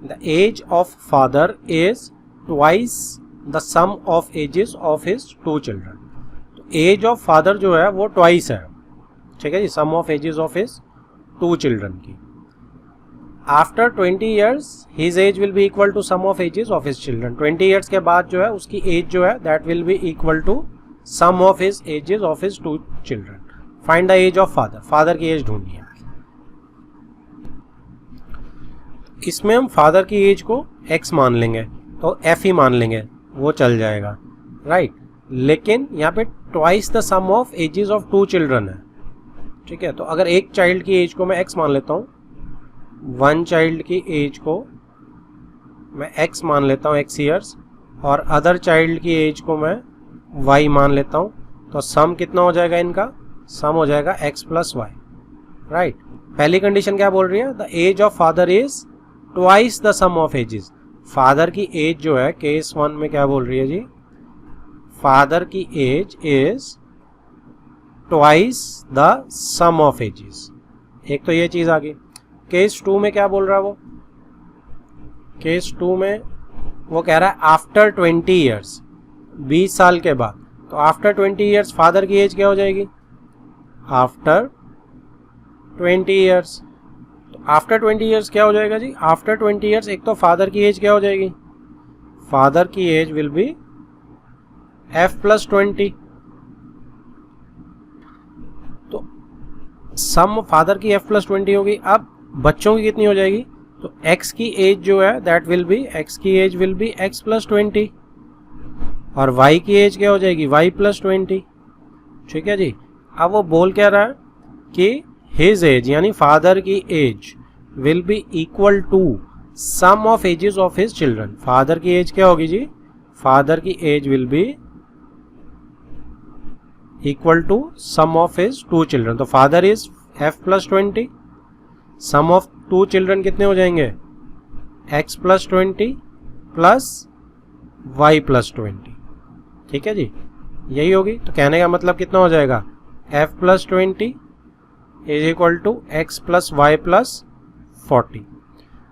The age of father is twice the sum of ages of his 2 children. तो एज ऑफ फादर जो है वो ट्वाइस है। ठीक है ji, sum of ages of his 2 children की। After 20 years his age will be equal to sum of ages of his children. 20 years के बाद जो है उसकी एज जो है that will be equal to sum of his ages of his 2 children. Find the age of father, father की age ढूंढनी है। इसमें हम फादर की एज को x मान लेंगे, तो f ही मान लेंगे, वो चल जाएगा, राइट। लेकिन यहाँ पे twice the sum of ages of 2 children है। ठीक है, तो अगर एक चाइल्ड की एज को मैं x मान लेता हूँ, 1 चाइल्ड की एज को मैं x मान लेता हूँ, x ईयर्स, और अदर चाइल्ड की एज को मैं y मान लेता हूँ, तो सम कितना हो जाएगा इनका, सम हो जाएगा x प्लस वाई, राइट। पहली कंडीशन क्या बोल रही है, the age of father is twice the sum of ages. Father की एज जो है केस 1 में क्या बोल रही है जी, फादर की age is twice the sum of ages. एक तो ये चीज आ गई। केस 2 में क्या बोल रहा है वो, केस 2 में वो कह रहा है आफ्टर 20 ईयर्स, 20 साल के बाद। तो आफ्टर 20 ईयर्स फादर की एज क्या हो जाएगी, आफ्टर 20 ईयर्स। तो आफ्टर 20 ईयर्स क्या हो जाएगा जी, आफ्टर 20 ईयर्स एक तो फादर की एज क्या हो जाएगी, फादर की age will be f plus 20। तो सम फादर की f प्लस 20 होगी। अब बच्चों की कितनी हो जाएगी, तो x की एज जो है दैट विल बी, x की age will be x plus 20 और y की एज क्या हो जाएगी, y प्लस 20। ठीक है जी। अब वो बोल क्या रहा है कि हिज एज यानी फादर की age will be equal to sum of ages of his children. Father की एज क्या होगी जी, फादर की age will be equal to sum of his 2 children. तो father is f plus 20, sum of 2 children कितने हो जाएंगे, x plus 20 plus y plus 20। ठीक है जी, यही होगी। तो कहने का मतलब कितना हो जाएगा, f plus 20 is equal to x plus y plus 40।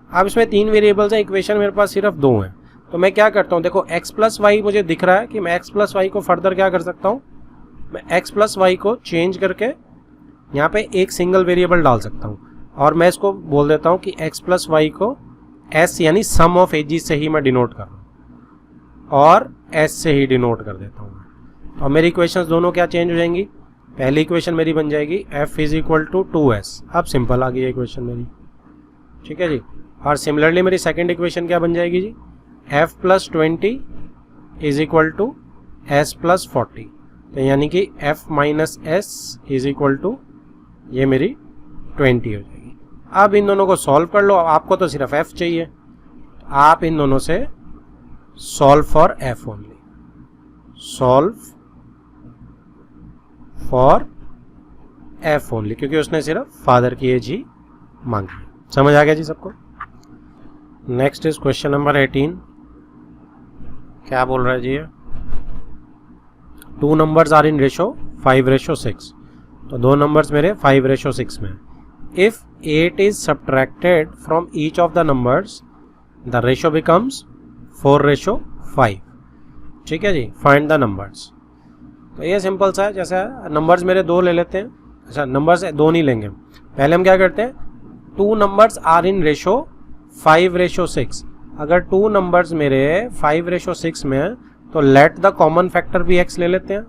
अब इसमें 3 वेरिएबल्स हैं, इक्वेशन मेरे पास सिर्फ 2 हैं। तो मैं क्या करता हूँ, देखो x प्लस वाई मुझे दिख रहा है कि मैं x प्लस वाई को फर्दर क्या कर सकता हूँ, मैं x प्लस वाई को चेंज करके यहाँ पे एक सिंगल वेरिएबल डाल सकता हूँ और मैं इसको बोल देता हूँ कि x प्लस वाई को s यानी सम ऑफ एजेस से ही मैं डिनोट कर रहा हूँ और s से ही डिनोट कर देता हूँ। और मेरी इक्वेशंस दोनों क्या चेंज हो जाएंगी, पहली इक्वेशन मेरी बन जाएगी f is equal to 2s। अब सिंपल आ गई इक्वेशन मेरी। ठीक है जी। और सिमिलरली मेरी सेकंड इक्वेशन क्या बन जाएगी जी, f plus 20 is equal to s plus 40। तो यानी कि f minus s is equal to ये मेरी 20 हो जाएगी। अब इन दोनों को सॉल्व कर लो, आपको तो सिर्फ f चाहिए, आप इन दोनों से solve for f only, solve for f only, क्योंकि उसने सिर्फ फादर की एज ही मांगी। समझ आ गया जी सबको। Next is question number 18। क्या बोल रहा है जी ये, 2 नंबर्स आर इन रेशो 5:6। तो 2 नंबर्स मेरे 5:6 में। If 8 is subtracted from each of the numbers the ratio becomes 4:5। ठीक है जी। Find the numbers. तो ये सिंपल सा है, जैसे नंबर्स मेरे 2 ले लेते हैं। अच्छा, नंबर्स 2 नहीं लेंगे, पहले हम क्या करते हैं, 2 नंबर्स आर इन रेशो 5:6। अगर 2 नंबर्स मेरे 5:6 में है तो लेट द कॉमन फैक्टर भी x ले लेते हैं।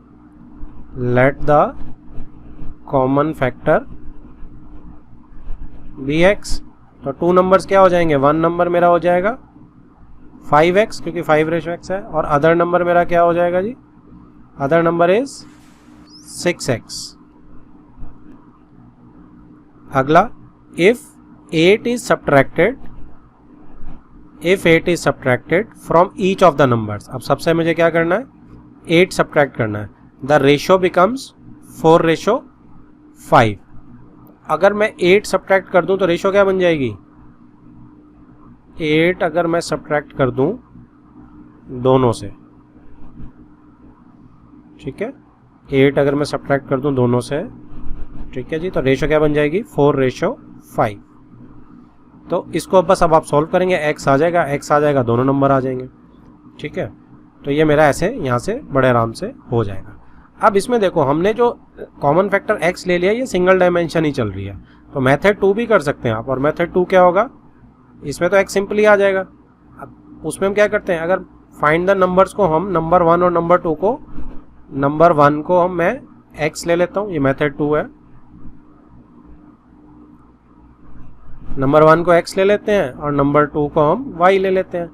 लेट द कॉमन फैक्टर भी x। तो 2 नंबर्स क्या हो जाएंगे, 1 नंबर मेरा हो जाएगा 5x क्योंकि 5:x है, और अदर नंबर मेरा क्या हो जाएगा जी, अदर नंबर इज 6x। अगला, if 8 is subtracted from each of the numbers। अब सबसे मुझे क्या करना है, 8 सब्ट्रैक्ट करना है। The ratio becomes 4:5। अगर मैं 8 सब्ट्रैक्ट कर दूं तो रेशो क्या बन जाएगी, 8 अगर मैं सब्ट्रैक्ट कर दूं दोनों से, ठीक है, 8 अगर मैं सब्ट्रैक्ट कर दूं दोनों से, ठीक है जी, तो रेशो क्या बन जाएगी 4:5। तो इसको बस अब आप सॉल्व करेंगे, x आ जाएगा, दोनों नंबर आ जाएंगे। ठीक है, तो ये मेरा ऐसे यहाँ से बड़े आराम से हो जाएगा। अब इसमें देखो, हमने जो कॉमन फैक्टर x ले लिया, ये सिंगल डायमेंशन ही चल रही है, तो मेथड 2 भी कर सकते हैं आप। और मेथड 2 क्या होगा, इसमें तो x सिंपली आ जाएगा। अब उसमें हम क्या करते हैं, अगर फाइंड द नंबर्स को हम नंबर 1 और नंबर 2 को, नंबर 1 को हम मैं x ले लेता हूँ, ये मेथड 2 है। नंबर 1 को x ले लेते हैं और नंबर 2 को हम y ले लेते हैं।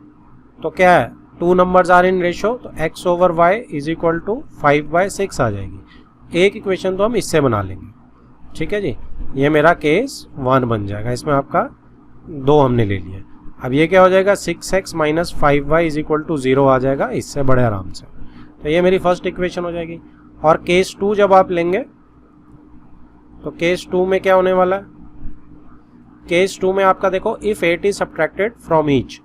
तो क्या है, 2 नंबर्स आर इन रेशो, तो x over y is equal to 5/6 आ जाएगी। एक इक्वेशन तो हम इससे बना लेंगे। ठीक है जी, ये मेरा केस 1 बन जाएगा। इसमें आपका 2 हमने ले लिया। अब ये क्या हो जाएगा, 6x minus 5y is equal to 0 आ जाएगा, इससे बड़े आराम से। तो ये मेरी फर्स्ट इक्वेशन हो जाएगी। और केस 2 जब आप लेंगे तो केस 2 में क्या होने वाला है, केस 2 में आपका देखो, if 8 is subtracted from each,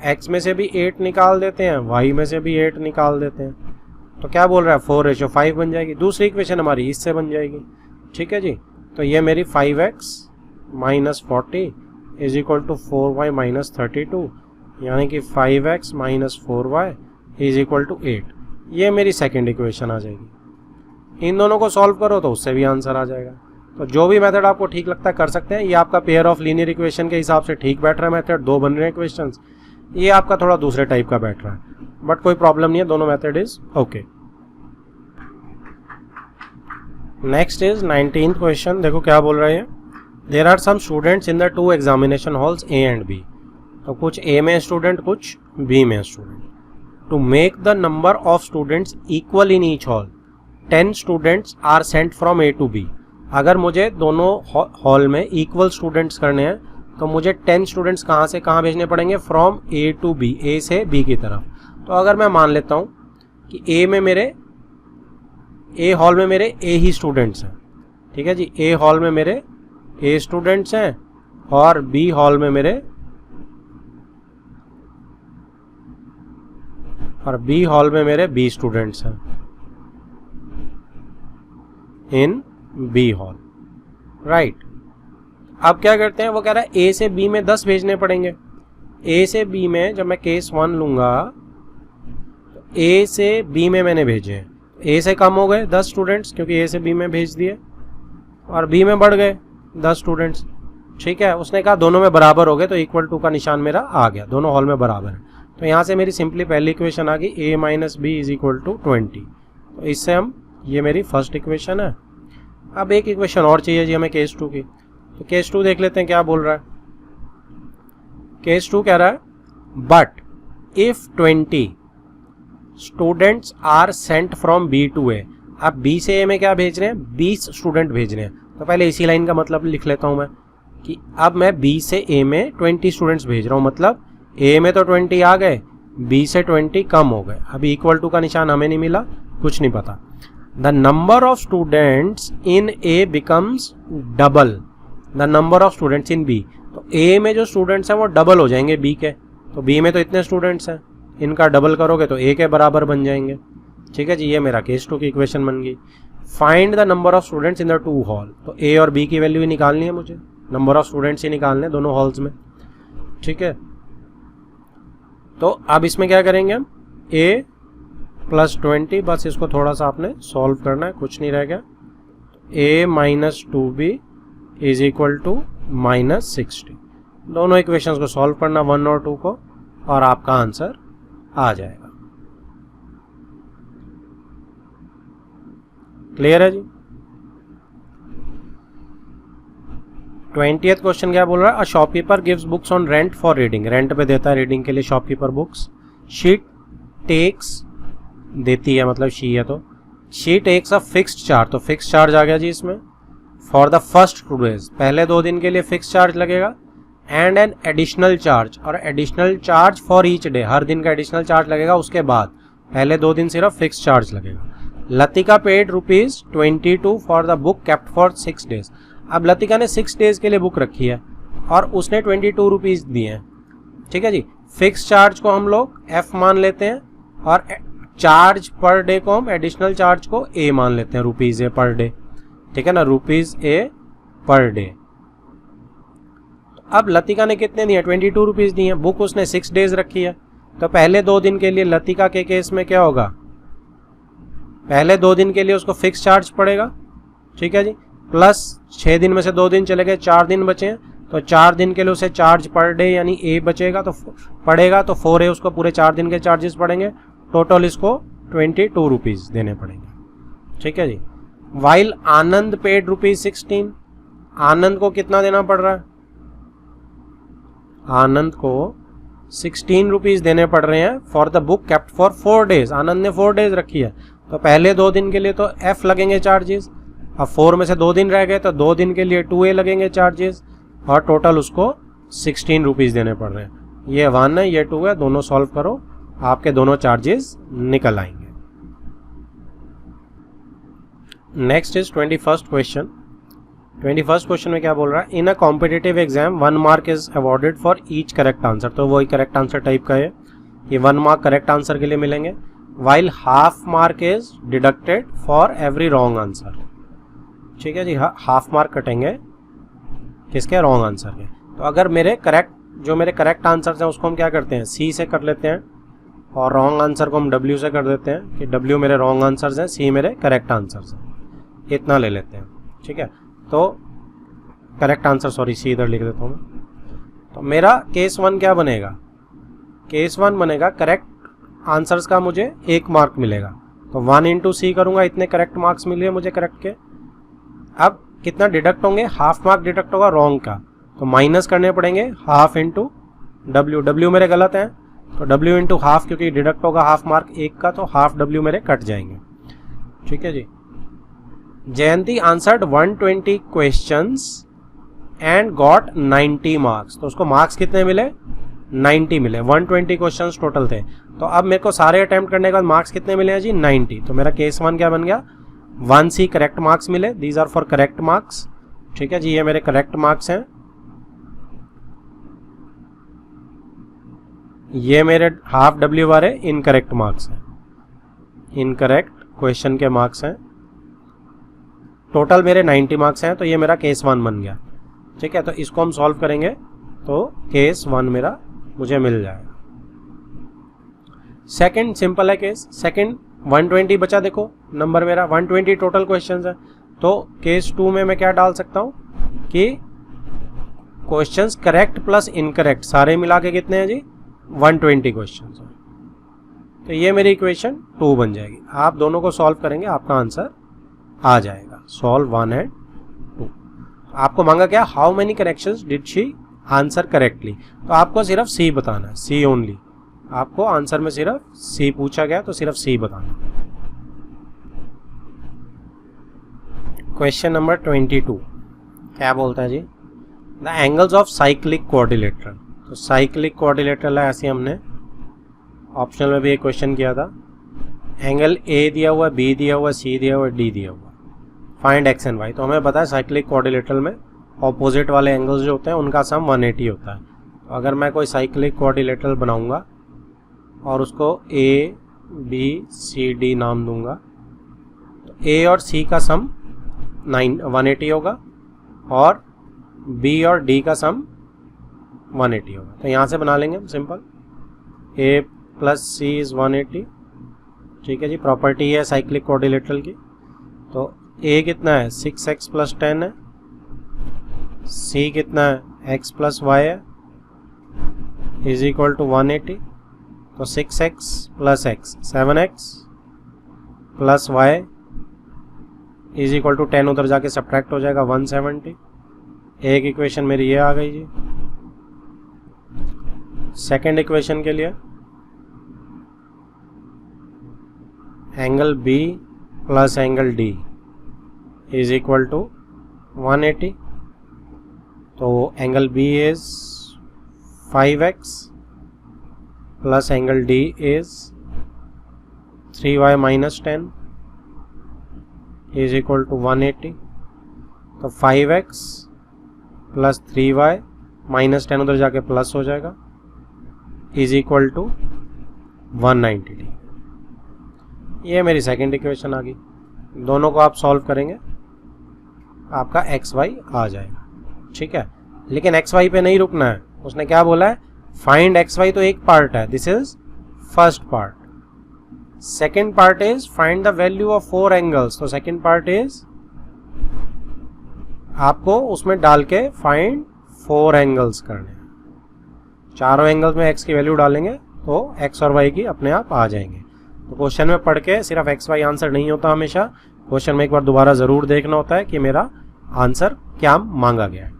x में से भी 8 निकाल देते हैं, y में से भी 8 निकाल देते हैं, तो क्या बोल रहा है 4:5 बन जाएगी। दूसरी इक्वेशन हमारी इससे बन जाएगी, ठीक है जी। तो ये मेरी 5x minus 40 is equal to 4y minus 32, यानी कि 5x minus 4y is equal to 8। ये मेरी सेकेंड इक्वेशन आ जाएगी। इन दोनों को सॉल्व करो तो उससे भी आंसर आ जाएगा। तो जो भी मेथड आपको ठीक लगता है कर सकते हैं। ये आपका पेयर ऑफ लीनियर इक्वेशन के हिसाब से ठीक बैठ रहा है मेथड, 2 बन रहे हैं इक्वेशंस। ये आपका थोड़ा दूसरे टाइप का बैठ रहा है, बट कोई प्रॉब्लम नहीं है, दोनों method is okay. Next is 19th question. देखो क्या बोल रहे हैं, there are some students in the 2 examination halls A and B. तो कुछ ए में स्टूडेंट, कुछ बी में student. To make the number of students equal in each hall 10 students are sent from A to B. अगर मुझे दोनों hall में equal students करने हैं तो मुझे 10 स्टूडेंट्स कहाँ से कहाँ भेजने पड़ेंगे, फ्रॉम ए टू बी, ए से बी की तरफ। तो अगर मैं मान लेता हूँ कि ए हॉल में मेरे ए ही स्टूडेंट्स हैं, ठीक है जी, ए हॉल में मेरे ए स्टूडेंट्स हैं और बी हॉल में मेरे बी स्टूडेंट्स हैं इन बी हॉल, राइट। अब क्या करते हैं, वो कह रहा है ए से बी में 10 भेजने पड़ेंगे। ए से बी में जब मैं केस 1 लूंगा तो ए से बी में मैंने भेजे, ए से कम हो गए 10 स्टूडेंट्स क्योंकि ए से बी में भेज दिए, और बी में बढ़ गए 10 स्टूडेंट्स, ठीक है। उसने कहा दोनों में बराबर हो गए, तो इक्वल टू का निशान मेरा आ गया, दोनों हॉल में बराबर है। तो यहाँ से मेरी सिंपली पहली इक्वेशन आ गई, a minus B is equal to 20। तो इससे हम, ये मेरी फर्स्ट इक्वेशन है। अब एक इक्वेशन और चाहिए जी हमें केस 2 की, तो केस 2 देख लेते हैं क्या बोल रहा है। केस 2 कह रहा है but if 20 students are sent from B to A. अब बी से ए में क्या भेज रहे हैं, 20 स्टूडेंट भेज रहे हैं। तो पहले इसी लाइन का मतलब लिख लेता हूं मैं कि अब मैं बी से ए में 20 स्टूडेंट्स भेज रहा हूं, मतलब ए में तो 20 आ गए, बी से 20 कम हो गए। अभी इक्वल टू का निशान हमें नहीं मिला, कुछ नहीं पता। The number of students in A becomes double the number of students in B. तो ए में जो स्टूडेंट्स हैं वो डबल हो जाएंगे बी के, तो बी में तो इतने स्टूडेंट्स हैं, इनका डबल करोगे तो ए के बराबर बन जाएंगे, ठीक है जी। ये मेरा केस 2 की इक्वेशन बन गई। Find the number of students in the 2 hall. तो ए और बी की वैल्यू ही निकालनी है मुझे, नंबर ऑफ स्टूडेंट्स ही निकालने हैं दोनों हॉल्स में, ठीक है। तो अब इसमें क्या करेंगे हम, a प्लस 20, बस इसको थोड़ा सा आपने सॉल्व करना है, कुछ नहीं रह गया। a minus 2b is equal to minus 60। दोनों इक्वेशंस को सॉल्व करना 1 और 2 को, और आपका आंसर आ जाएगा। क्लियर है जी। 20th क्वेश्चन क्या बोल रहा है, a shopkeeper gives books on rent for reading. Rent पे देता है रीडिंग के लिए शॉपकीपर बुक्स। शी टेक्स, देती है मतलब शी है, तो she takes a fixed charge. तो फिक्स चार्ज आ गया जी इसमें। फॉर द फर्स्ट 2 डेज, पहले 2 दिन के लिए फिक्स चार्ज लगेगा, एंड एन एडिशनल चार्ज, और additional charge for each day, हर दिन का एडिशनल चार्ज लगेगा उसके बाद। पहले 2 दिन सिर्फ फिक्स चार्ज लगेगा। Latika paid ₹22 for the book kept for 6 days. अब लतिका ने 6 डेज के लिए बुक रखी है और उसने ₹22 दिए हैं, ठीक है जी। फिक्स चार्ज को हम लोग F मान लेते हैं और चार्ज पर डे को हम, एडिशनल चार्ज को A मान लेते हैं, ₹A पर डे, ठीक है ना, ₹A पर डे। अब लतिका ने कितने दिए, ₹22 दिए हैं, बुक उसने 6 डेज रखी है। तो पहले 2 दिन के लिए लतिका के केस में क्या होगा, पहले 2 दिन के लिए उसको फिक्स चार्ज पड़ेगा, ठीक है जी, प्लस 6 दिन में से 2 दिन चले गए, 4 दिन बचे हैं, तो 4 दिन के लिए उसे चार्ज पर डे यानी A बचेगा, तो पड़ेगा, तो 4A उसको पूरे 4 दिन के चार्जेस पड़ेंगे। टोटल इसको ₹22 देने पड़ेंगे, ठीक है जी। वाइल आनंद पेड ₹16, आनंद को कितना देना पड़ रहा है, आनंद को ₹16 देने पड़ रहे हैं for the book kept for 4 days. Anand ने 4 डेज रखी है, तो पहले 2 दिन के लिए तो F लगेंगे चार्जेस, अब 4 में से 2 दिन रह गए तो 2 दिन के लिए 2A लगेंगे चार्जेस, और टोटल उसको ₹16 देने पड़ रहे हैं। ये 1 है, ये 2 है, दोनों सॉल्व करो, आपके दोनों चार्जेस निकल आएंगे। Next is 21st question. 21st question में क्या बोल रहा है, in a competitive exam 1 mark is awarded for each correct answer. तो वही करेक्ट आंसर टाइप का है, ये 1 मार्क करेक्ट आंसर के लिए मिलेंगे, while half mark is deducted for every wrong answer. ठीक है जी, हाफ मार्क कटेंगे किसके, रॉन्ग आंसर के। तो अगर मेरे करेक्ट आंसर हैं उसको हम क्या करते हैं, सी से कर लेते हैं, और रॉन्ग आंसर को हम डब्ल्यू से कर देते हैं कि डब्ल्यू मेरे रॉन्ग आंसर्स हैं, सी मेरे करेक्ट आंसर्स हैं, इतना ले लेते हैं। ठीक है, तो करेक्ट आंसर, सॉरी सी इधर लिख देता हूँ मैं। तो मेरा केस 1 क्या बनेगा, केस 1 बनेगा करेक्ट आंसर्स का मुझे 1 मार्क मिलेगा, तो 1 इंटू सी करूँगा, इतने करेक्ट मार्क्स मिले मुझे करेक्ट के। अब कितना डिडक्ट होंगे, हाफ मार्क डिडक्ट होगा रॉन्ग का, तो माइनस करने पड़ेंगे हाफ इंटू डब्ल्यू। डब्ल्यू मेरे गलत हैं, तो डब्ल्यू इंटू हाफ, क्योंकि डिडक्ट होगा हाफ मार्क 1 का, तो हाफ डब्ल्यू मेरे कट जाएंगे। ठीक है ji. Jayanti answered 120 questions and got 90 marks. तो उसको मार्क्स कितने मिले, 90 मिले। 120 क्वेश्चंस टोटल थे, तो अब मेरे को सारे अटेम्प्ट करने के बाद मार्क्स कितने मिले हैं जी, 90। तो मेरा केस 1 क्या बन गया, 1C करेक्ट मार्क्स मिले, these are for correct marks. ठीक है जी, ये मेरे करेक्ट मार्क्स हैं, ये मेरे हाफ डब्ल्यू वाले इनकरेक्ट मार्क्स हैं, इनकरेक्ट क्वेश्चन के मार्क्स हैं। टोटल मेरे 90 मार्क्स हैं, तो ये मेरा केस 1 बन गया। ठीक है, तो इसको हम सॉल्व करेंगे तो केस 1 मेरा मुझे मिल जाएगा। सेकंड सिंपल है केस, सेकंड 120 बचा, देखो नंबर मेरा 120 टोटल क्वेश्चंस है, तो केस 2 में मैं क्या डाल सकता हूँ कि क्वेश्चंस करेक्ट प्लस इनकरेक्ट सारे मिला के कितने हैं जी, 120 क्वेश्चंस हैं। तो ये मेरी इक्वेशन 2 बन जाएगी। आप दोनों को सॉल्व करेंगे, आपका आंसर आ जाएगा। Solve 1 and 2। आपको मांगा क्या, how many corrections did she answer correctly, तो आपको सिर्फ सी बताना है, सी ओनली। आपको आंसर में सिर्फ सी पूछा गया, तो सिर्फ सी बताना। क्वेश्चन नंबर 22 क्या बोलता है ji, the angles of cyclic quadrilateral. तो साइक्लिक क्वाड्रिलेटरल है, ऐसे हमने ऑप्शनल में भी एक क्वेश्चन किया था। एंगल ए दिया हुआ है, बी दिया हुआ है, सी दिया हुआ है, डी दिया हुआ है, फाइंड एक्स एंड वाई। तो हमें पता है साइक्लिक क्वाड्रिलेटरल में ऑपोजिट वाले एंगल्स जो होते हैं उनका सम 180 होता है। तो अगर मैं कोई साइक्लिक क्वाड्रिलेटरल बनाऊंगा और उसको ए बी सी डी नाम दूंगा, तो ए और सी का सम 180 होगा और बी और डी का सम 180 होगा। तो यहाँ से बना लेंगे हम simple, A plus C is 180। ठीक है जी, प्रॉपर्टी है साइक्लिक क्वाड्रिलेटरल की। तो ए कितना है, 6x प्लस 10 है, सी कितना है, x प्लस वाई है, इज इक्वल टू 180। तो 6x plus x 7x plus y is equal to 10, उधर जाके सब्ट्रैक्ट हो जाएगा 170। एक इक्वेशन मेरी ये आ गई जी। सेकेंड इक्वेशन के लिए angle B plus angle D is equal to 180। तो angle B is 5x plus angle D is 3y minus 10 is equal to 180। तो 5x प्लस 3y माइनस 10 उधर जाके प्लस हो जाएगा, इज इक्वल टू 190। ये मेरी सेकेंड इक्वेशन आ गई। दोनों को आप सॉल्व करेंगे, आपका एक्स वाई आ जाएगा। ठीक है, लेकिन एक्स वाई पे नहीं रुकना है। उसने क्या बोला है, फाइंड एक्स वाई, तो एक पार्ट है, this is first part. Second part is find the value of 4 angles. तो सेकेंड पार्ट इज आपको उसमें डाल के फाइंड 4 एंगल्स करने। चारों एंगल्स में एक्स की वैल्यू डालेंगे तो एक्स और वाई की अपने आप आ जाएंगे। तो क्वेश्चन में पढ़ के सिर्फ एक्स वाई आंसर नहीं होता, हमेशा क्वेश्चन में एक बार दोबारा ज़रूर देखना होता है कि मेरा आंसर क्या मांगा गया है।